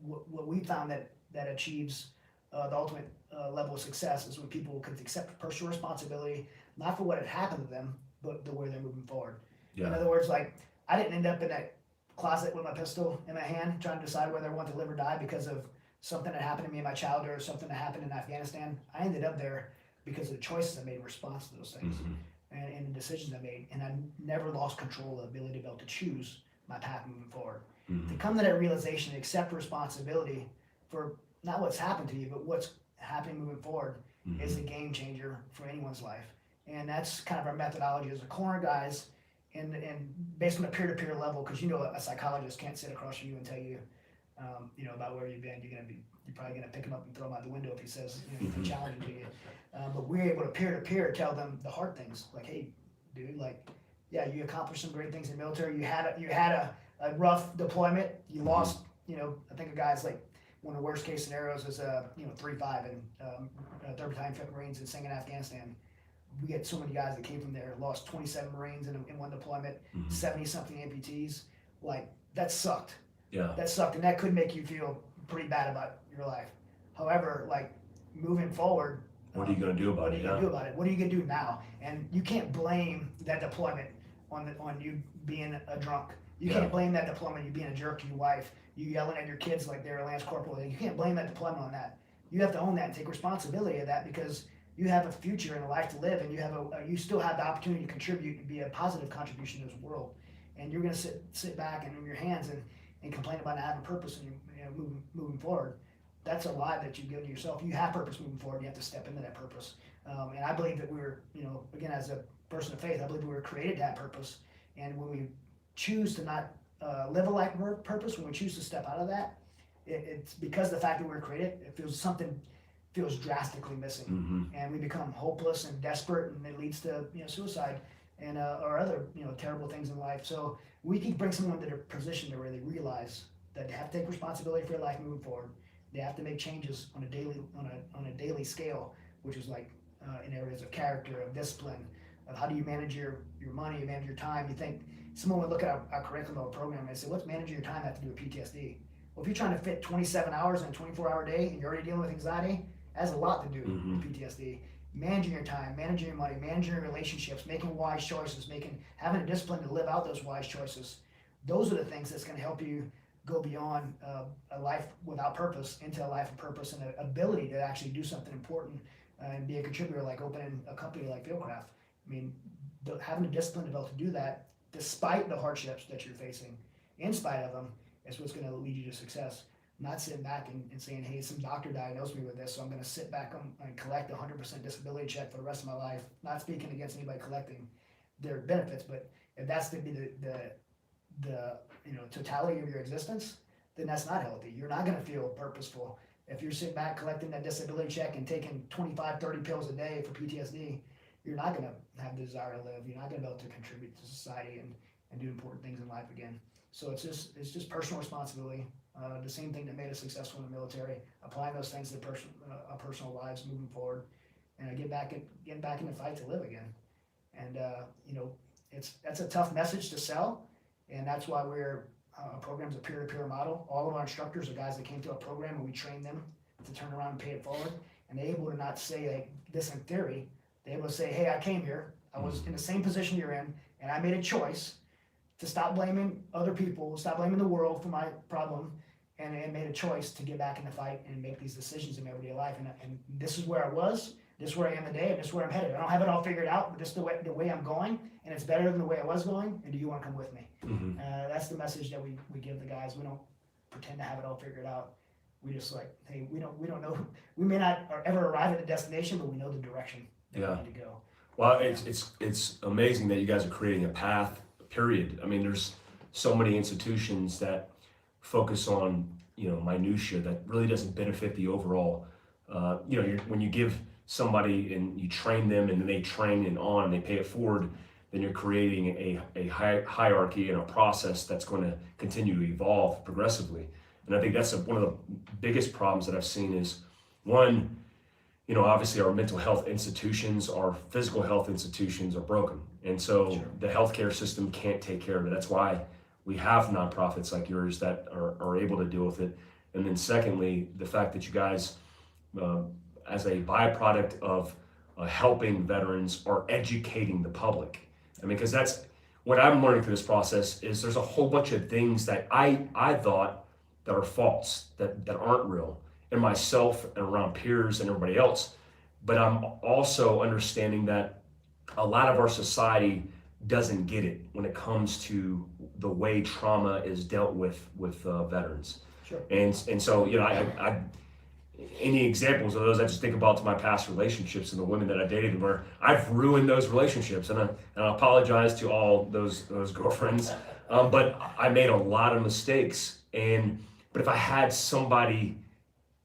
What we found that achieves the ultimate level of success is when people can accept personal responsibility, not for what had happened to them, but the way they're moving forward. Yeah. In other words, like, I didn't end up in that closet with my pistol in my hand trying to decide whether I want to live or die because of something that happened to me in my childhood or something that happened in Afghanistan. I ended up there because of the choices I made in response to those things. Mm-hmm. And the decisions I made, and I never lost control of the ability to be able to choose my path moving forward. Mm-hmm. To come to that realization, accept responsibility for not what's happened to you, but what's happening moving forward, mm-hmm. is a game changer for anyone's life. And that's kind of our methodology as a corner guys, and based on a peer-to-peer level, because a psychologist can't sit across from you and tell you, about where you've been. You're probably gonna pick him up and throw him out the window if he says mm-hmm. challenging to you. But we're able to peer-to-peer tell them the hard things, like, hey, dude, like, yeah, you accomplished some great things in the military. You had a rough deployment. You lost. I think a guy's like one of the worst case scenarios is 3-5 and 3rd Battalion 5th Marines in Singing, Afghanistan. We get so many guys that came from there, lost 27 Marines in one deployment, 70-something amputees. Like, that sucked. Yeah. That sucked, and that could make you feel pretty bad about your life. However, like, moving forward, what are you going to do about it? What are you going to do now? And you can't blame that deployment on you being a drunk. You can't blame that deployment you being a jerk to your wife, you yelling at your kids like they're a Lance Corporal. You can't blame that deployment on that. You have to own that and take responsibility of that, because you have a future and a life to live, and you still have the opportunity to contribute and be a positive contribution to this world. And you're going to sit back and in your hands and complain about not having purpose and moving forward. That's a lie that you give to yourself. You have purpose moving forward. You have to step into that purpose. And I believe that we're, again, as a person of faith, I believe we were created to have purpose. And when we choose to not live a life of purpose, when we choose to step out of that, it's because of the fact that we were created. Something feels drastically missing, mm-hmm. and we become hopeless and desperate, and it leads to suicide and or other terrible things in life. So we can bring someone to their position to really realize that they have to take responsibility for their life moving forward. They have to make changes on a daily scale, which is like in areas of character, of discipline, of how do you manage your money, you manage your time. You think someone would look at our curriculum or program and say, what's managing your time have to do with PTSD? Well, if you're trying to fit 27 hours in a 24-hour day and you're already dealing with anxiety, that has a lot to do with PTSD. Managing your time, managing your money, managing your relationships, making wise choices, having a discipline to live out those wise choices. Those are the things that's going to help you go beyond a life without purpose into a life of purpose and an ability to actually do something important and be a contributor, like opening a company like Fieldcraft. I mean, having a discipline to be able to do that, despite the hardships that you're facing, in spite of them, is what's going to lead you to success. Not sitting back and saying, hey, some doctor diagnosed me with this, so I'm going to sit back and collect a 100% disability check for the rest of my life. Not speaking against anybody collecting their benefits, but if that's to be the totality of your existence, then that's not healthy. You're not going to feel purposeful. If you're sitting back collecting that disability check and taking 25, 30 pills a day for PTSD, you're not going to have the desire to live. You're not going to be able to contribute to society and do important things in life again. So it's just personal responsibility. The same thing that made us successful in the military, applying those things to our personal lives moving forward, and getting back in the fight to live again. And that's a tough message to sell, and that's why our program's a peer-to-peer model. All of our instructors are guys that came to our program, and we train them to turn around and pay it forward. And they're able to not say like this in theory. They're able to say, hey, I came here, I was in the same position you're in, and I made a choice to stop blaming other people, stop blaming the world for my problem, and made a choice to get back in the fight and make these decisions in my everyday life. And this is where I was, this is where I am today, and this is where I'm headed. I don't have it all figured out, but this is the way I'm going, and it's better than the way I was going, and do you want to come with me? That's the message that we give the guys. We don't pretend to have it all figured out. We just like, hey, we don't know. We may not ever arrive at the destination, but we know the direction that we need to go. Well, it's amazing that you guys are creating a path, period. I mean, there's so many institutions that focus on, minutia that really doesn't benefit the overall, when you give somebody and you train them and then they train and they pay it forward, then you're creating a hierarchy and a process that's going to continue to evolve progressively. And I think that's one of the biggest problems that I've seen is, one, obviously our mental health institutions, our physical health institutions are broken. And so the healthcare system can't take care of it. That's why we have nonprofits like yours that are able to deal with it. And then secondly, the fact that you guys, as a byproduct of helping veterans, are educating the public. I mean, because that's what I'm learning through this process is there's a whole bunch of things that I thought that are false, that aren't real in myself and around peers and everybody else. But I'm also understanding that a lot of our society doesn't get it when it comes to the way trauma is dealt with veterans. Sure. And so, I any examples of those, I just think about to my past relationships and the women that I dated where I've ruined those relationships, and I apologize to all those girlfriends, but I made a lot of mistakes. But if I had somebody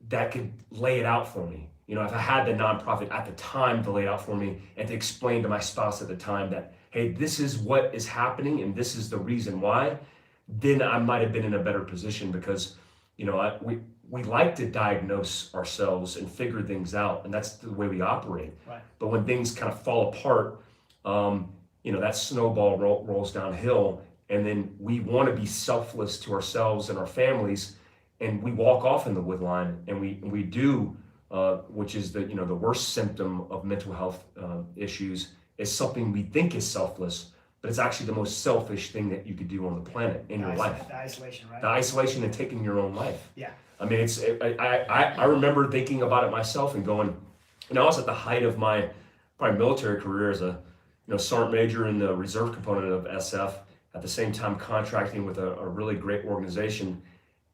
that could lay it out for me, if I had the nonprofit at the time to lay it out for me and to explain to my spouse at the time that, hey, this is what is happening and this is the reason why, then I might have been in a better position because, we like to diagnose ourselves and figure things out, and that's the way we operate. Right. But when things kind of fall apart, that snowball rolls downhill, and then we want to be selfless to ourselves and our families, and we walk off in the wood line, and we do, which is the worst symptom of mental health issues, is something we think is selfless, but it's actually the most selfish thing that you could do on the planet in your life. The isolation, right? The isolation and taking your own life. Yeah. I mean, I remember thinking about it myself and going, I was at the height of my probably military career as a sergeant major in the reserve component of SF, at the same time contracting with a really great organization.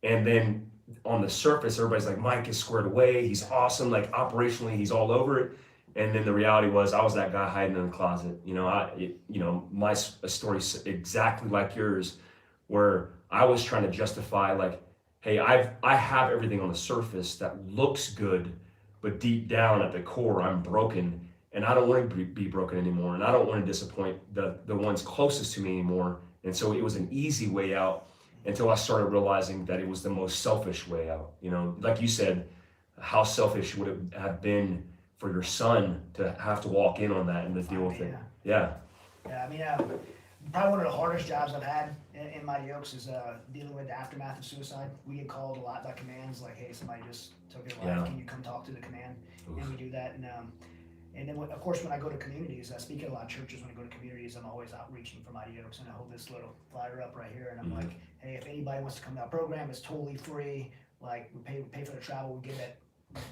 And then on the surface, everybody's like, Mike is squared away, he's awesome, like operationally, he's all over it. And then the reality was I was that guy hiding in the closet. My story's exactly like yours, where I was trying to justify like, hey, I have everything on the surface that looks good, but deep down at the core, I'm broken, and I don't want to be broken anymore, and I don't want to disappoint the ones closest to me anymore. And so it was an easy way out until I started realizing that it was the most selfish way out. Like you said, how selfish would it have been for your son to have to walk in on that and to deal with it? Yeah. Yeah, I mean, probably one of the hardest jobs I've had in Mighty Oaks is dealing with the aftermath of suicide. We get called a lot by commands like, hey, somebody just took their life. Yeah. Can you come talk to the command? Oof. And we do that. And then, of course, when I go to communities, I speak at a lot of churches. When I go to communities, I'm always outreaching for Mighty Oaks, and I hold this little flyer up right here, and I'm like, hey, if anybody wants to come to our program, it's totally free. Like, we pay for the travel, we give it,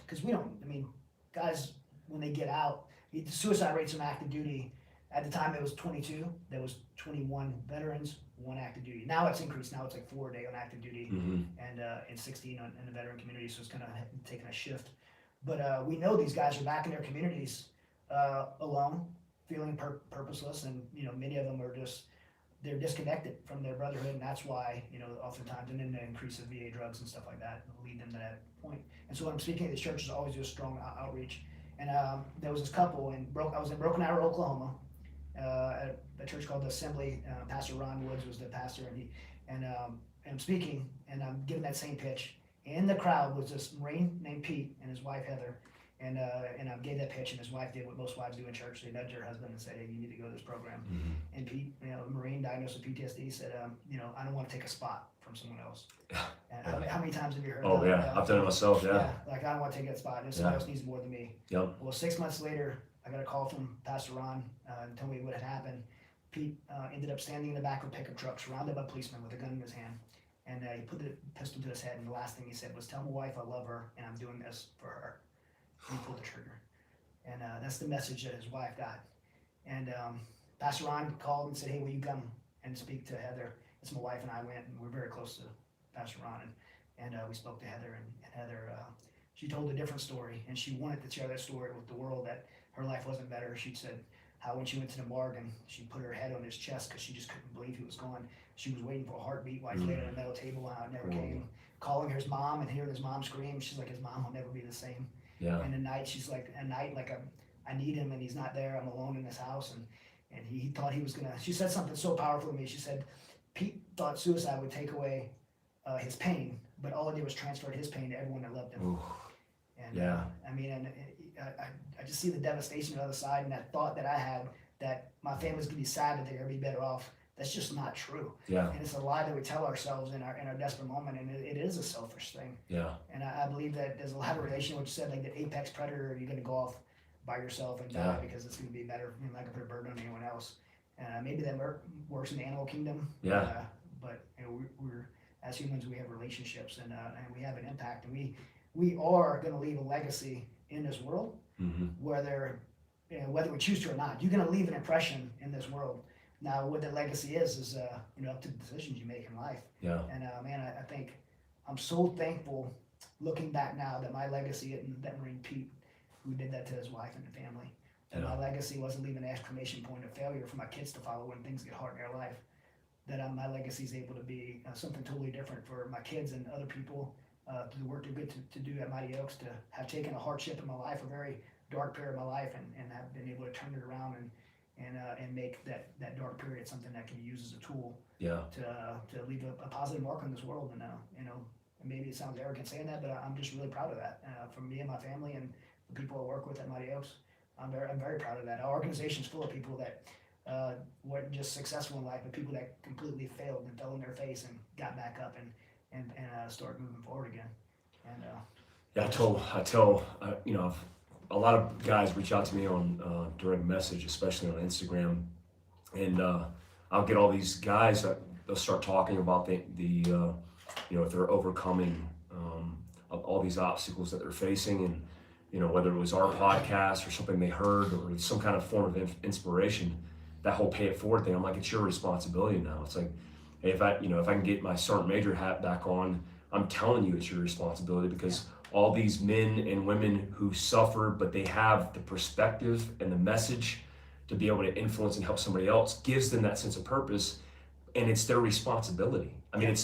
because we don't, I mean, guys, when they get out, the suicide rates on active duty, at the time it was 22, there was 21 veterans, 1 active duty. Now it's increased, now it's like 4 a day on active duty, and 16 in the veteran community, so it's kind of taking a shift. But we know these guys are back in their communities alone, feeling purposeless, and many of them are just, they're disconnected from their brotherhood, and that's why, oftentimes, and then the increase of VA drugs and stuff like that lead them to that point. And so when I'm speaking at these churches, I always do a strong outreach. And there was this couple, I was in Broken Arrow, Oklahoma, at a church called the Assembly. Pastor Ron Woods was the pastor, and I'm speaking, and I'm giving that same pitch. In the crowd was this Marine named Pete and his wife Heather, and I gave that pitch, and his wife did what most wives do in church. They nudged her husband and said, "Hey, you need to go to this program." And Pete, Marine diagnosed with PTSD, said, "I don't want to take a spot from someone else." And how many times have you heard? Oh yeah, I've done it myself. Yeah. Like, I don't want to take that spot. And somebody else needs more than me. Yep. Well, 6 months later, I got a call from Pastor Ron and told me what had happened. Pete ended up standing in the back of a pickup truck, surrounded by policemen with a gun in his hand. And he put the pistol to his head, and the last thing he said was, "Tell my wife I love her, and I'm doing this for her." And he pulled the trigger. And that's the message that his wife got. And Pastor Ron called and said, "Hey, will you come and speak to Heather?" It's my wife and I went, and we're very close to Pastor Ron. And we spoke to Heather, and Heather, she told a different story, and she wanted to share that story with the world, that her life wasn't better. She said how when she went to the morgue and she put her head on his chest because she just couldn't believe he was gone. She was waiting for a heartbeat while he laid on a metal table, how it never came. Calling his mom and hearing his mom scream, she's like, his mom will never be the same. Yeah. And at night, she's like, I need him and he's not there. I'm alone in this house. And he thought he was gonna, she said something so powerful to me. She said, Pete thought suicide would take away his pain, but all it did was transfer his pain to everyone that loved him. Ooh. And Yeah. I just see the devastation on the other side, and that thought that I had that my family's gonna be sad, that they're gonna be better off. That's just not true. Yeah. And it's a lie that we tell ourselves in our desperate moment, and it is a selfish thing. Yeah. And I believe that there's a lot of relation, which said like the apex predator, you're gonna go off by yourself and die because it's gonna be better. You're not gonna put a burden on anyone else. Maybe that works in the animal kingdom. Yeah. But we're as humans, we have relationships, and we have an impact, and we are gonna leave a legacy in this world, whether we choose to or not. You're gonna leave an impression in this world. Now, what that legacy is up to the decisions you make in life. Yeah. And man, I think I'm so thankful looking back now that my legacy isn't that Marine Pete who did that to his wife and the family. And my legacy wasn't leaving an exclamation point of failure for my kids to follow when things get hard in their life. That my legacy is able to be something totally different for my kids and other people to the work they're good to do at Mighty Oaks, to have taken a hardship in my life, a very dark period of my life, and have been able to turn it around and make that dark period something that can be used as a tool to leave a positive mark on this world. And maybe it sounds arrogant saying that, but I'm just really proud of that. From me and my family and the people I work with at Mighty Oaks, I'm very proud of that. Our organization's full of people that weren't just successful in life, but people that completely failed and fell on their face and got back up and start moving forward again. And I tell a lot of guys reach out to me on direct message, especially on Instagram, and I'll get all these guys that they'll start talking about the if they're overcoming all these obstacles that they're facing, and whether it was our podcast or something they heard or some kind of form of inspiration, that whole pay it forward thing. I'm like, it's your responsibility now. It's like, hey, if I can get my sergeant major hat back on, I'm telling you it's your responsibility, because all these men and women who suffer, but they have the perspective and the message to be able to influence and help somebody else, gives them that sense of purpose, and it's their responsibility. I mean,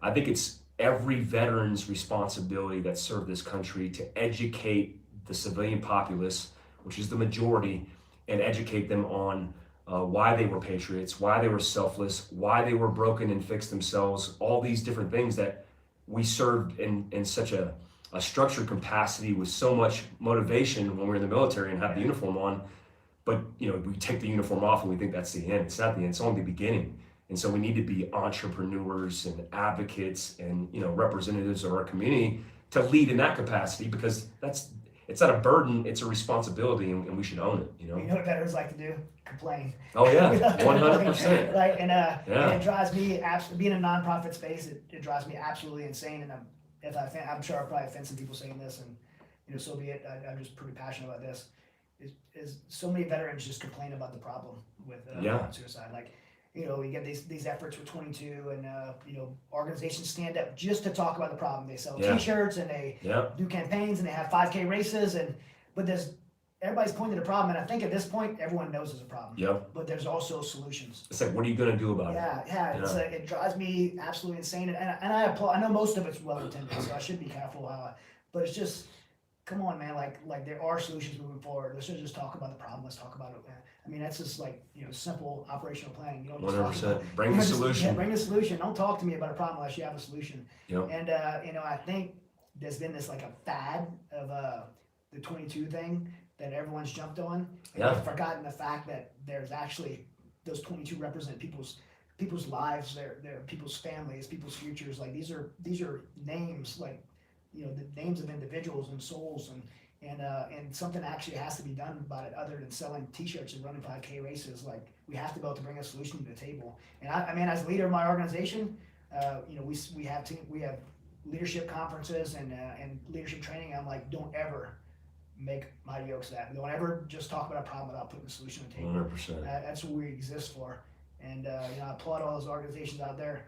I think it's every veteran's responsibility that served this country to educate the civilian populace, which is the majority, and educate them on why they were patriots, why they were selfless, why they were broken and fixed themselves, all these different things that we served in such a structured capacity with so much motivation when we were in the military and have the uniform on, but we take the uniform off and we think that's the end. It's not the end. It's only the beginning. And so we need to be entrepreneurs and advocates and representatives of our community to lead in that capacity, because it's not a burden, it's a responsibility, and we should own it. You know what veterans like to do? Complain. Oh yeah, 100%. Right, and it drives me absolutely. Being in a nonprofit space, it drives me absolutely insane. And I'm sure I'll probably offend some people saying this, and so be it. I'm just pretty passionate about this. Is so many veterans just complain about the problem with suicide. Like, we get these efforts with 22, and organizations stand up just to talk about the problem. They sell T-shirts and they do campaigns and they have 5K races, but everybody's pointing to the problem, and I think at this point everyone knows there's a problem. Yep. But there's also solutions. It's like, what are you gonna do about it? Yeah. It drives me absolutely insane, and I applaud. I know most of it's well intended, so I should be careful but it's just, come on, man. Like there are solutions moving forward. Let's just talk about the problem. Let's talk about it. I mean, that's just like simple operational planning. You don't just 100%. Bring the solution. Bring the solution. Don't talk to me about a problem unless you have a solution. Yep. And I think there's been this like a fad of the 22 thing that everyone's jumped on. And they've forgotten the fact that there's actually those 22 represent people's lives, their people's families, people's futures. Like these are names, like the names of individuals and souls, and something actually has to be done about it other than selling T-shirts and running 5K races. Like, we have to be able to bring a solution to the table. And I mean, as a leader of my organization, we have leadership conferences and leadership training. I'm like, don't ever make Mighty Oaks that. Don't ever just talk about a problem without putting a solution on the table. 100%. That's what we exist for. And I applaud all those organizations out there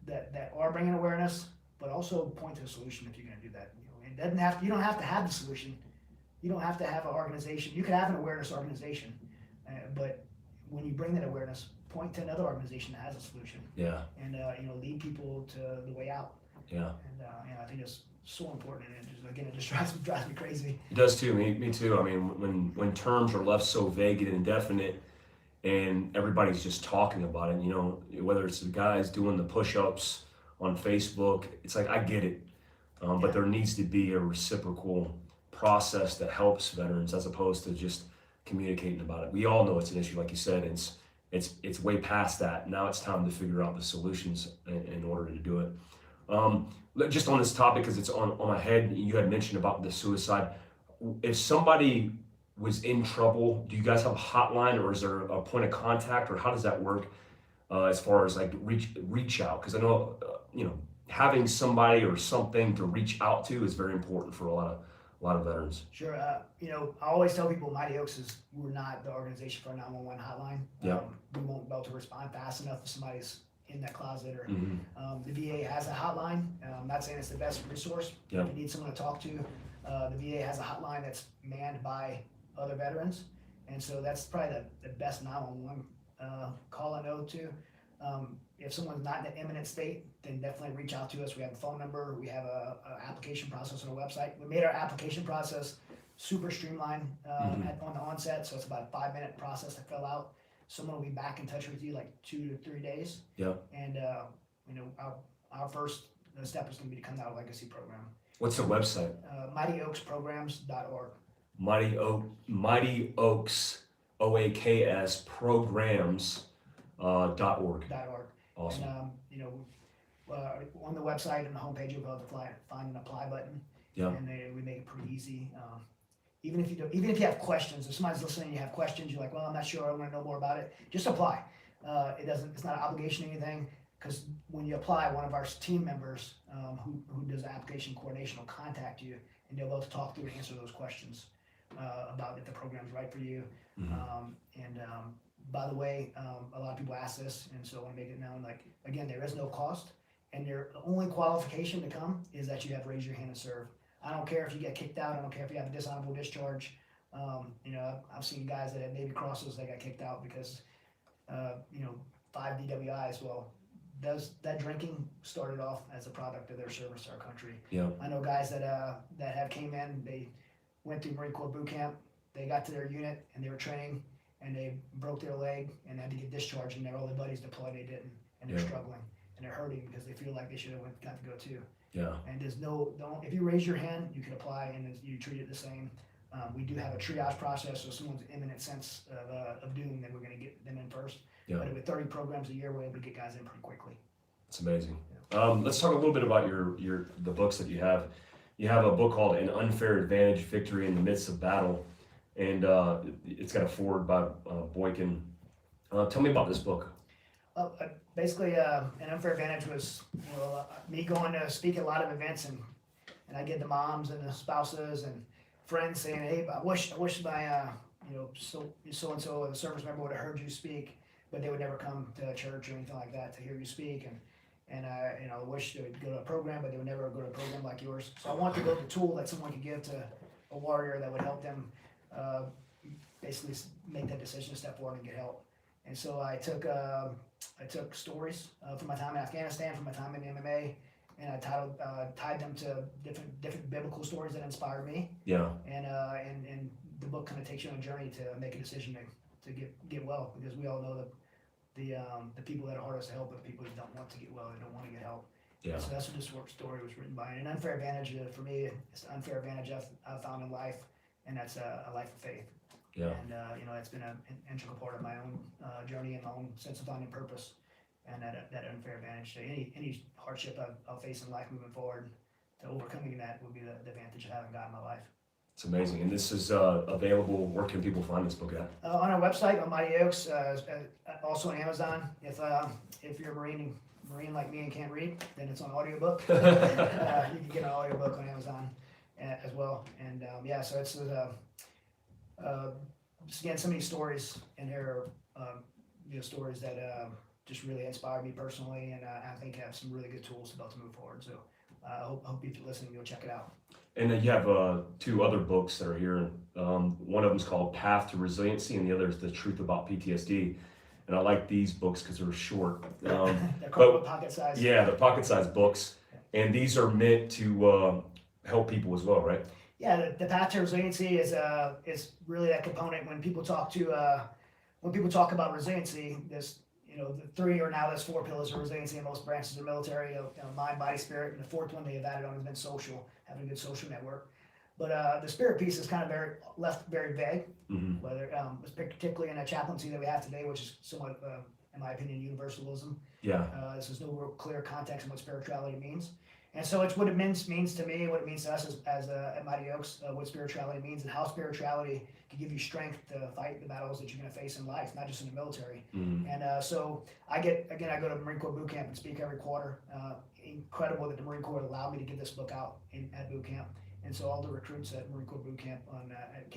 that are bringing awareness, but also point to a solution if you're going to do that. It doesn't have to, you don't have to have the solution. You don't have to have an organization. You could have an awareness organization, but when you bring that awareness, point to another organization that has a solution. Yeah. And lead people to the way out. Yeah. And I think it's so important. And it just drives me crazy. It does too. Me too. I mean, when terms are left so vague and indefinite, and everybody's just talking about it, whether it's the guys doing the push-ups on Facebook, it's like, I get it, but there needs to be a reciprocal process that helps veterans, as opposed to just communicating about it. We all know it's an issue, like you said. It's way past that. Now it's time to figure out the solutions in order to do it. Just on this topic, because it's on my head, you had mentioned about the suicide. If somebody was in trouble, do you guys have a hotline, or is there a point of contact, or how does that work as far as like reach out? Because I know having somebody or something to reach out to is very important for a lot of veterans. Sure. I always tell people Mighty Oaks we're not the organization for a 911 hotline. We won't be able to respond fast enough if somebody's in that closet, or the VA has a hotline. I'm not saying it's the best resource. If you need someone to talk to, the VA has a hotline that's manned by other veterans, and so that's probably the best 911 call I know to. If someone's not in an imminent state, then definitely reach out to us. We have a phone number. We have a application process on our website. We made our application process super streamlined on the onset, so it's about a 5-minute process to fill out. Someone will be back in touch with you like 2 to 3 days. And our first step is going to be to come out a legacy program. What's the website? MightyOaksPrograms.org. Mighty Oaks, OAKS programs.org. Awesome. And on the website and the homepage you'll be able to find an apply button. And we make it pretty easy. Even if you have questions, if somebody's listening and you have questions, you're like, well, I'm not sure, I want to know more about it, just apply. It's not an obligation or anything, because when you apply, one of our team members who does application coordination will contact you, and they'll be able to talk through and answer those questions about if the program's right for you. By the way, a lot of people ask this, and so I want to make it known, like, again, there is no cost, and the only qualification to come is that you have raised your hand and served. I don't care if you get kicked out. I don't care if you have a dishonorable discharge. I've seen guys that had Navy crosses that got kicked out because, 5 DWIs. Well, that drinking started off as a product of their service to our country. I know guys that have came in. They went through Marine Corps boot camp. They got to their unit and they were training, and they broke their leg and had to get discharged. And all their buddies deployed, they didn't, and they're struggling and they're hurting because they feel like they should have got to go too. And there's if you raise your hand, you can apply, and you treat it the same. We do have a triage process, so if someone's imminent sense of doom, then we're going to get them in first. Yeah. But with 30 programs a year, we're able to get guys in pretty quickly. It's amazing. Let's talk a little bit about the books that you have. You have a book called An Unfair Advantage: Victory in the Midst of Battle, and it's got a foreword by Boykin. Tell me about this book. Basically, An Unfair Advantage was me going to speak at a lot of events, and I get the moms and the spouses and friends saying, "Hey, I wish my so and so the service member would have heard you speak, but they would never come to church or anything like that to hear you speak." And I wish they would go to a program, but they would never go to a program like yours. So I want to build a tool that someone could give to a warrior that would help them basically make that decision to step forward and get help. And so I took stories from my time in Afghanistan, from my time in MMA, and I tied them to different biblical stories that inspired me. Yeah. And the book kind of takes you on a journey to make a decision to get well, because we all know that the people that are hardest to help are the people that don't want to get well, they don't want to get help. Yeah. So that's what this story was written by. And An Unfair Advantage, for me, it's an unfair advantage I've found in life, and that's a life of faith. Yeah. And it's been an integral part of my own journey and my own sense of finding purpose, and that unfair advantage. So any hardship I'll face in life moving forward, to overcoming that would be the advantage of having God in my life. It's amazing. And this is available. Where can people find this book at? On our website, on Mighty Oaks, also on Amazon. If you're a Marine like me and can't read, then it's on audiobook. You can get an audiobook on Amazon as well. And so it's again, so many stories in here, stories that just really inspired me personally, and I think have some really good tools to move forward. So I hope if you're listening, you'll check it out. And then you have two other books that are here. One of them is called Path to Resiliency, and the other is The Truth About PTSD. And I like these books because they're short. They're called pocket size. Yeah, they're pocket-sized books, and these are meant to help people as well, right? Yeah, the Path to Resiliency is really that component when people talk about resiliency. There's there's 4 pillars of resiliency in most branches of the military: mind, body, spirit. And the fourth one they have added on has been social, having a good social network. But the spirit piece is kind of left very vague. Mm-hmm. Whether particularly in a chaplaincy that we have today, which is somewhat, in my opinion, universalism. Yeah. There's no real clear context on what spirituality means. And so it's what it means to me, what it means to us as at Mighty Oaks, what spirituality means, and how spirituality can give you strength to fight the battles that you're going to face in life, not just in the military. Mm-hmm. And so I go to Marine Corps boot camp and speak every quarter. Incredible that the Marine Corps allowed me to get this book out at boot camp. And so all the recruits at Marine Corps boot camp at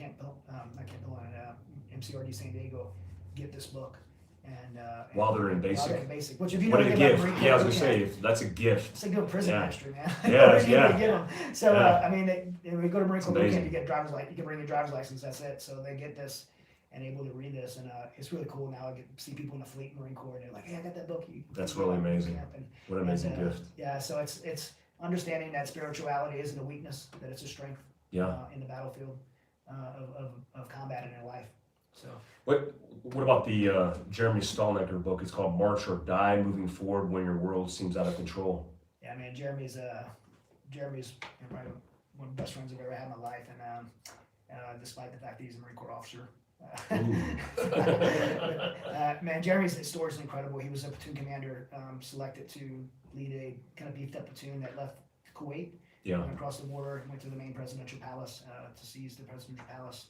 MCRD San Diego get this book. And while they're in basic. While they're in basic. Which if you What know a anything about gift. Marine Corps Yeah, I was boot going to camp, say, that's a gift. it's like good prison Yeah. ministry, man. Yes, You yeah. get them. So Yeah. when we go to Marine Corps boot amazing. camp, you get driver's license. You can bring your driver's license. That's it. So they get this and able to read this, and it's really cool. Now I get to see people in the fleet Marine Corps, and they're like, "Hey, I got that book." That's really amazing. What an amazing gift. Yeah. So it's understanding that spirituality isn't a weakness; that it's a strength. Yeah. In the battlefield of combat in your life. So. What about the Jeremy Stallnecker book? It's called March or Die: Moving Forward When Your World Seems Out of Control. Yeah, man, Jeremy's probably one of the best friends I've ever had in my life, and despite the fact that he's a Marine Corps officer. Man, Jeremy's story is incredible. He was a platoon commander, selected to lead a kind of beefed up platoon that left Kuwait. Yeah. Went across the border, went to the main presidential palace to seize the presidential palace.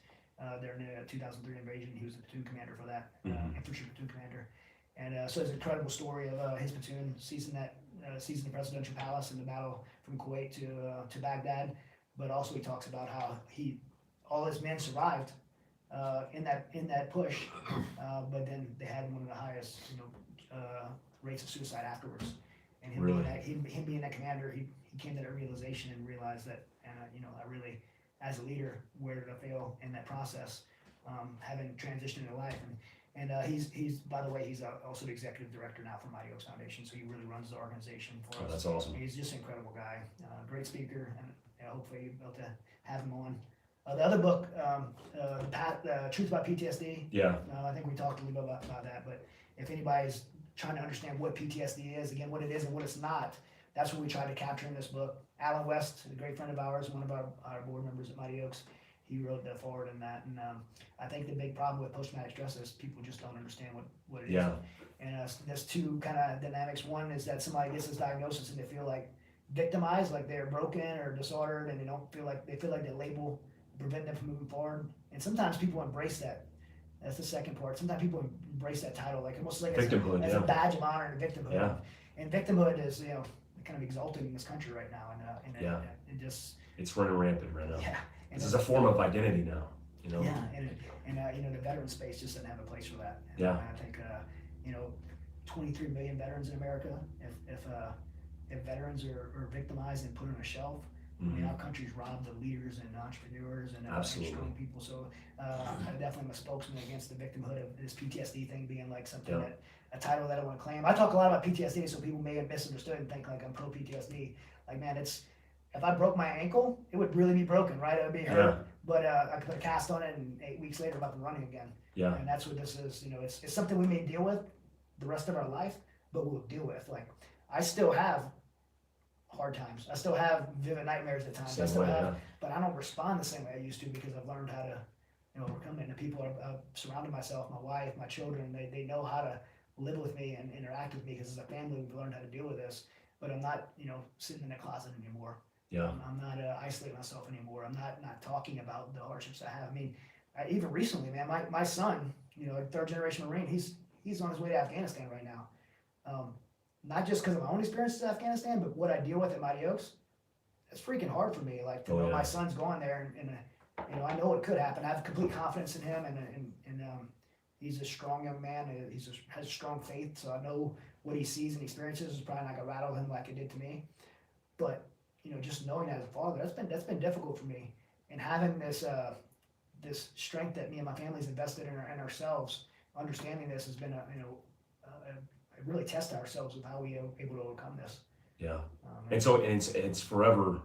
During the 2003 invasion, he was the platoon commander for that, infantry platoon commander. And so it's an incredible story of his platoon seizing the presidential palace in the battle from Kuwait to Baghdad. But also he talks about how all his men survived in that push, but then they had one of the highest rates of suicide afterwards. And him being that commander, he came to that realization and realized that I really, as a leader, where did I fail in that process, having transitioned in life. And he's by the way, he's also the executive director now for Mighty Oaks Foundation, so he really runs the organization for us. That's awesome. He's just an incredible guy, great speaker, and hopefully you'll be able to have him on. The other book, Truth About PTSD. Yeah. I think we talked a little bit about that, but if anybody's trying to understand what PTSD is, again, what it is and what it's not, that's what we try to capture in this book. Alan West, a great friend of ours, one of our board members at Mighty Oaks, he wrote the forward in that. And I think the big problem with post-traumatic stress is people just don't understand what it is. And there's two kind of dynamics. One is that somebody gets this diagnosis and they feel like victimized, like they're broken or disordered, and they feel like the label prevent them from moving forward. And sometimes people embrace that. That's the second part. Sometimes people embrace that title, like almost like victimhood, as a badge of honor and victimhood. Yeah. And victimhood is kind of exalted in this country right now, and just it's running rampant right now. Yeah. This is a form of identity now. Yeah, and the veteran space just doesn't have a place for that. And Yeah. I think 23 million veterans in America. If veterans are victimized and put on a shelf, I mean, our country's robbed of leaders and entrepreneurs and strong people. So I definitely am a spokesman against the victimhood of this PTSD thing being like something that a title that I want to claim. I talk a lot about PTSD, so people may have misunderstood and think like I'm pro PTSD. Like, man, if I broke my ankle, it would really be broken, right? It would be hurt. Yeah. But I could put a cast on it, and 8 weeks later, I'm up and running again. Yeah. And that's what this is. It's something we may deal with the rest of our life, but we'll deal with. Like, I still have hard times. I still have vivid nightmares at times. But I don't respond the same way I used to because I've learned how to, overcome it. And the people I've surrounded myself, my wife, my children, they know how to live with me and interact with me because as a family, we've learned how to deal with this. But I'm not, sitting in a closet anymore. Yeah. I'm not isolating myself anymore. I'm not talking about the hardships I have. I mean, even recently, man, my son, a third generation Marine, he's on his way to Afghanistan right now. Not just because of my own experiences in Afghanistan, but what I deal with at Mighty Oaks. It's freaking hard for me, like to know my son's going there, and I know it could happen. I have complete confidence in him, and he's a strong young man. Has strong faith, so I know what he sees and experiences is probably not gonna rattle him like it did to me. But just knowing that as a father, that's been difficult for me, and having this strength that me and my family's invested in ourselves, understanding this has been really test ourselves with how we are able to overcome this. Yeah, and so it's forever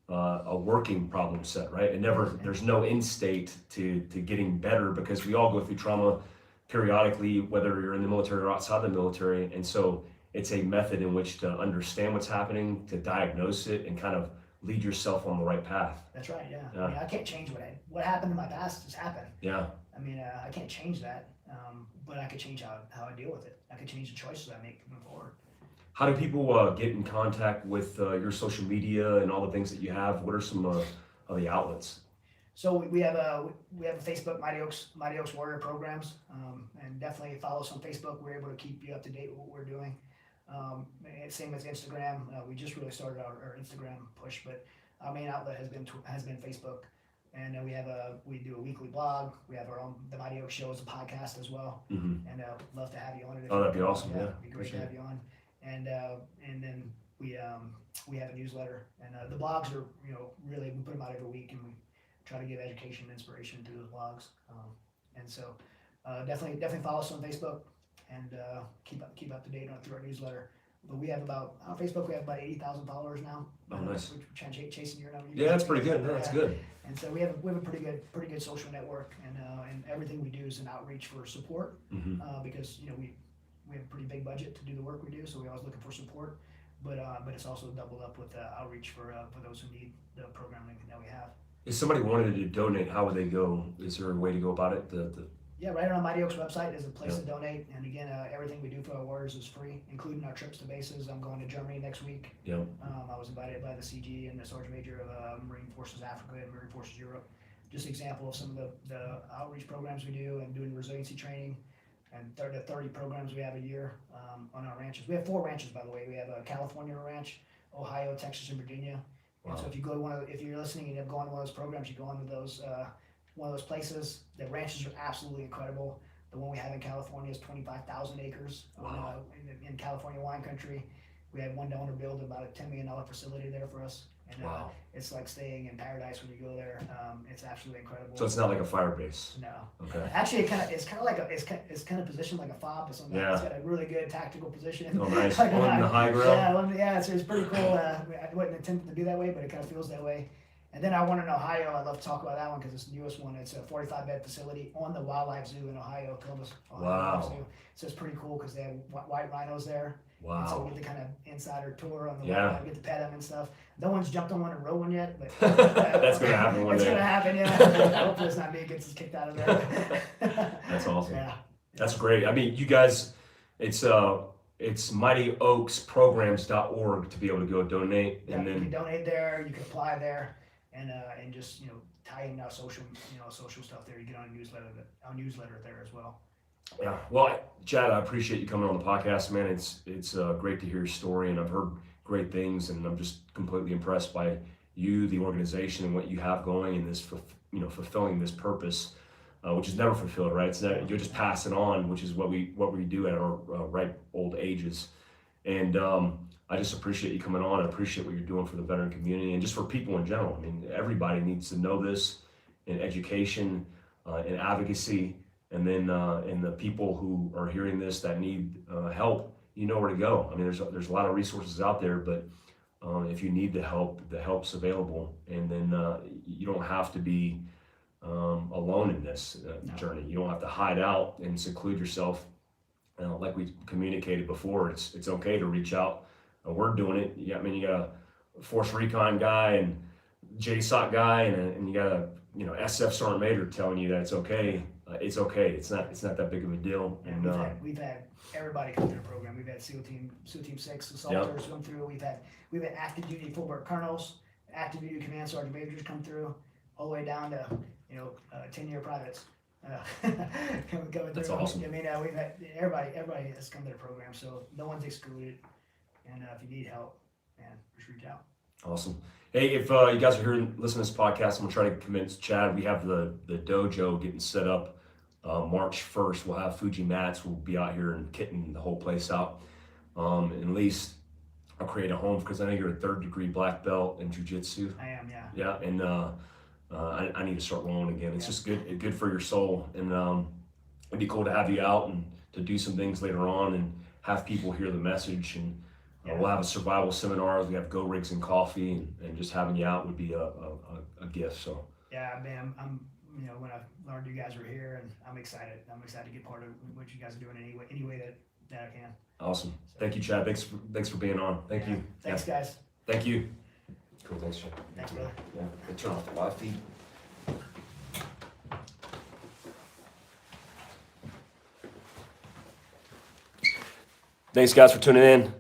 a working problem set, right? There's no end state to getting better because we all go through trauma periodically, whether you're in the military or outside the military, and so it's a method in which to understand what's happening, to diagnose it, and kind of lead yourself on the right path. That's right. Yeah. I mean, I can't change what happened in my past has happened. Yeah. I mean, I can't change that, but I could change how I deal with it. I could change the choices I make moving forward. How do people get in contact with your social media and all the things that you have? What are some of the outlets? So we have a Facebook, Mighty Oaks Warrior Programs, and definitely follow us on Facebook. We're able to keep you up to date with what we're doing. Same as Instagram. We just really started our Instagram push, but our main outlet has been Facebook. And then we do a weekly blog. We have our own, the Mighty Oaks Show is a podcast as well. Mm-hmm. And love to have you on it. That'd be awesome. Yeah, it'd be great to have you on. And then we have a newsletter, and the blogs are really, we put them out every week, and we try to give education and inspiration through those blogs. And so definitely follow us on Facebook, and keep up to date through our newsletter. But we have on Facebook we have about 80,000 followers now. Oh, nice. We're trying to chasing your number. Yeah, that's pretty good. That's good. And so we have a pretty good social network, and everything we do is an outreach for support, because we have a pretty big budget to do the work we do, so we're always looking for support. But it's also doubled up with outreach for those who need the programming that we have. If somebody wanted to donate, how would they go? Is there a way to go about it? Yeah, right on Mighty Oaks website is a place to donate. And again, everything we do for our warriors is free, including our trips to bases. I'm going to Germany next week. Yeah. I was invited by the CG and the Sergeant Major of Marine Forces Africa and Marine Forces Europe. Just an example of some of the outreach programs we do and doing resiliency training. And 30 programs we have a year on our ranches. We have 4 ranches, by the way. We have a California ranch, Ohio, Texas, and Virginia. Wow. And so if you go to if you're listening and you've gone to one of those programs, you go into those one of those places. The ranches are absolutely incredible. The one we have in California is 25,000 acres. Wow. In California wine country. We had one donor build about a $10 million facility there for us. And wow. It's like staying in paradise when you go there. It's absolutely incredible. So it's not like a fire base. No. Okay. Actually, it's kind of positioned like a fob or something. Yeah. It's got a really good tactical position. Oh, nice. On the high ground. Yeah, it's pretty cool. I wasn't intended to be that way, but it kind of feels that way. And then one in Ohio, I'd love to talk about that one because it's the newest one. It's a 45-bed facility on the Wildlife Zoo in Ohio, Columbus, Ohio. Wow. Wildlife Zoo. So it's pretty cool because they have white rhinos there. And so Wow. we get the kind of insider tour on the Yeah. wildlife, get to pet them and stuff. No one's jumped on one and rode one yet, but That's gonna happen one it's day. gonna happen, yeah. Hopefully it's not me gets us kicked out of there. That's awesome. Yeah. That's great. I mean, you guys, it's mightyoaksprograms.org to be able to go donate, Yeah, and you can then donate there, you can apply there, and just tie in our social stuff there. You get on a newsletter there as well. yeah. Well, Chad, I appreciate you coming on the podcast, man. It's great to hear your story, and I've heard great things, and I'm just completely impressed by you, the organization, and what you have going, and this fulfilling this purpose, which is never fulfilled, right? It's not, you're just passing on, which is what we do at our ripe old ages, and I just appreciate you coming on. I appreciate what you're doing for the veteran community and just for people in general. I mean, everybody needs to know this in education, in advocacy, and then in the people who are hearing this that need help, you know where to go. I mean, there's a lot of resources out there, but if you need the help's available, and then you don't have to be alone in this journey. You don't have to hide out and seclude yourself. Like we communicated before, it's okay to reach out. We're doing it. You got a Force Recon guy and JSOC guy, and you got a SF Sergeant Major telling you that it's okay. It's okay. It's not that big of a deal. And we've had everybody come through the program. We've had SEAL Team 6 assaulters come through. We've had active duty full-bird colonels, active duty command sergeant majors come through, all the way down to 10-year privates. Coming That's through. awesome. I mean, we've had everybody has come to the program, so no one's excluded. And if you need help, man, just reach out. Awesome. Hey, if you guys are here listening to this podcast, I'm gonna try to convince Chad. We have the dojo getting set up March 1st. We'll have Fuji mats. We'll be out here and kitting the whole place out. And at least I'll create a home because I know you're a 3rd-degree black belt in jiu-jitsu. I am, yeah. Yeah, and I need to start rolling again. It's just good for your soul, and it'd be cool to have you out and to do some things later on and have people hear the message. And we'll have a survival seminar. We have go rigs and coffee, and just having you out would be a gift. So yeah, man, I'm when I learned you guys were here, and I'm excited. I'm excited to get part of what you guys are doing any way that I can. awesome. Thank you, Chad. Thanks for being on. Thank you. Thanks, guys. Thank you. Cool. Thanks, Chad. Thanks, brother. Yeah. They turn off the live feed. Thanks, guys, for tuning in.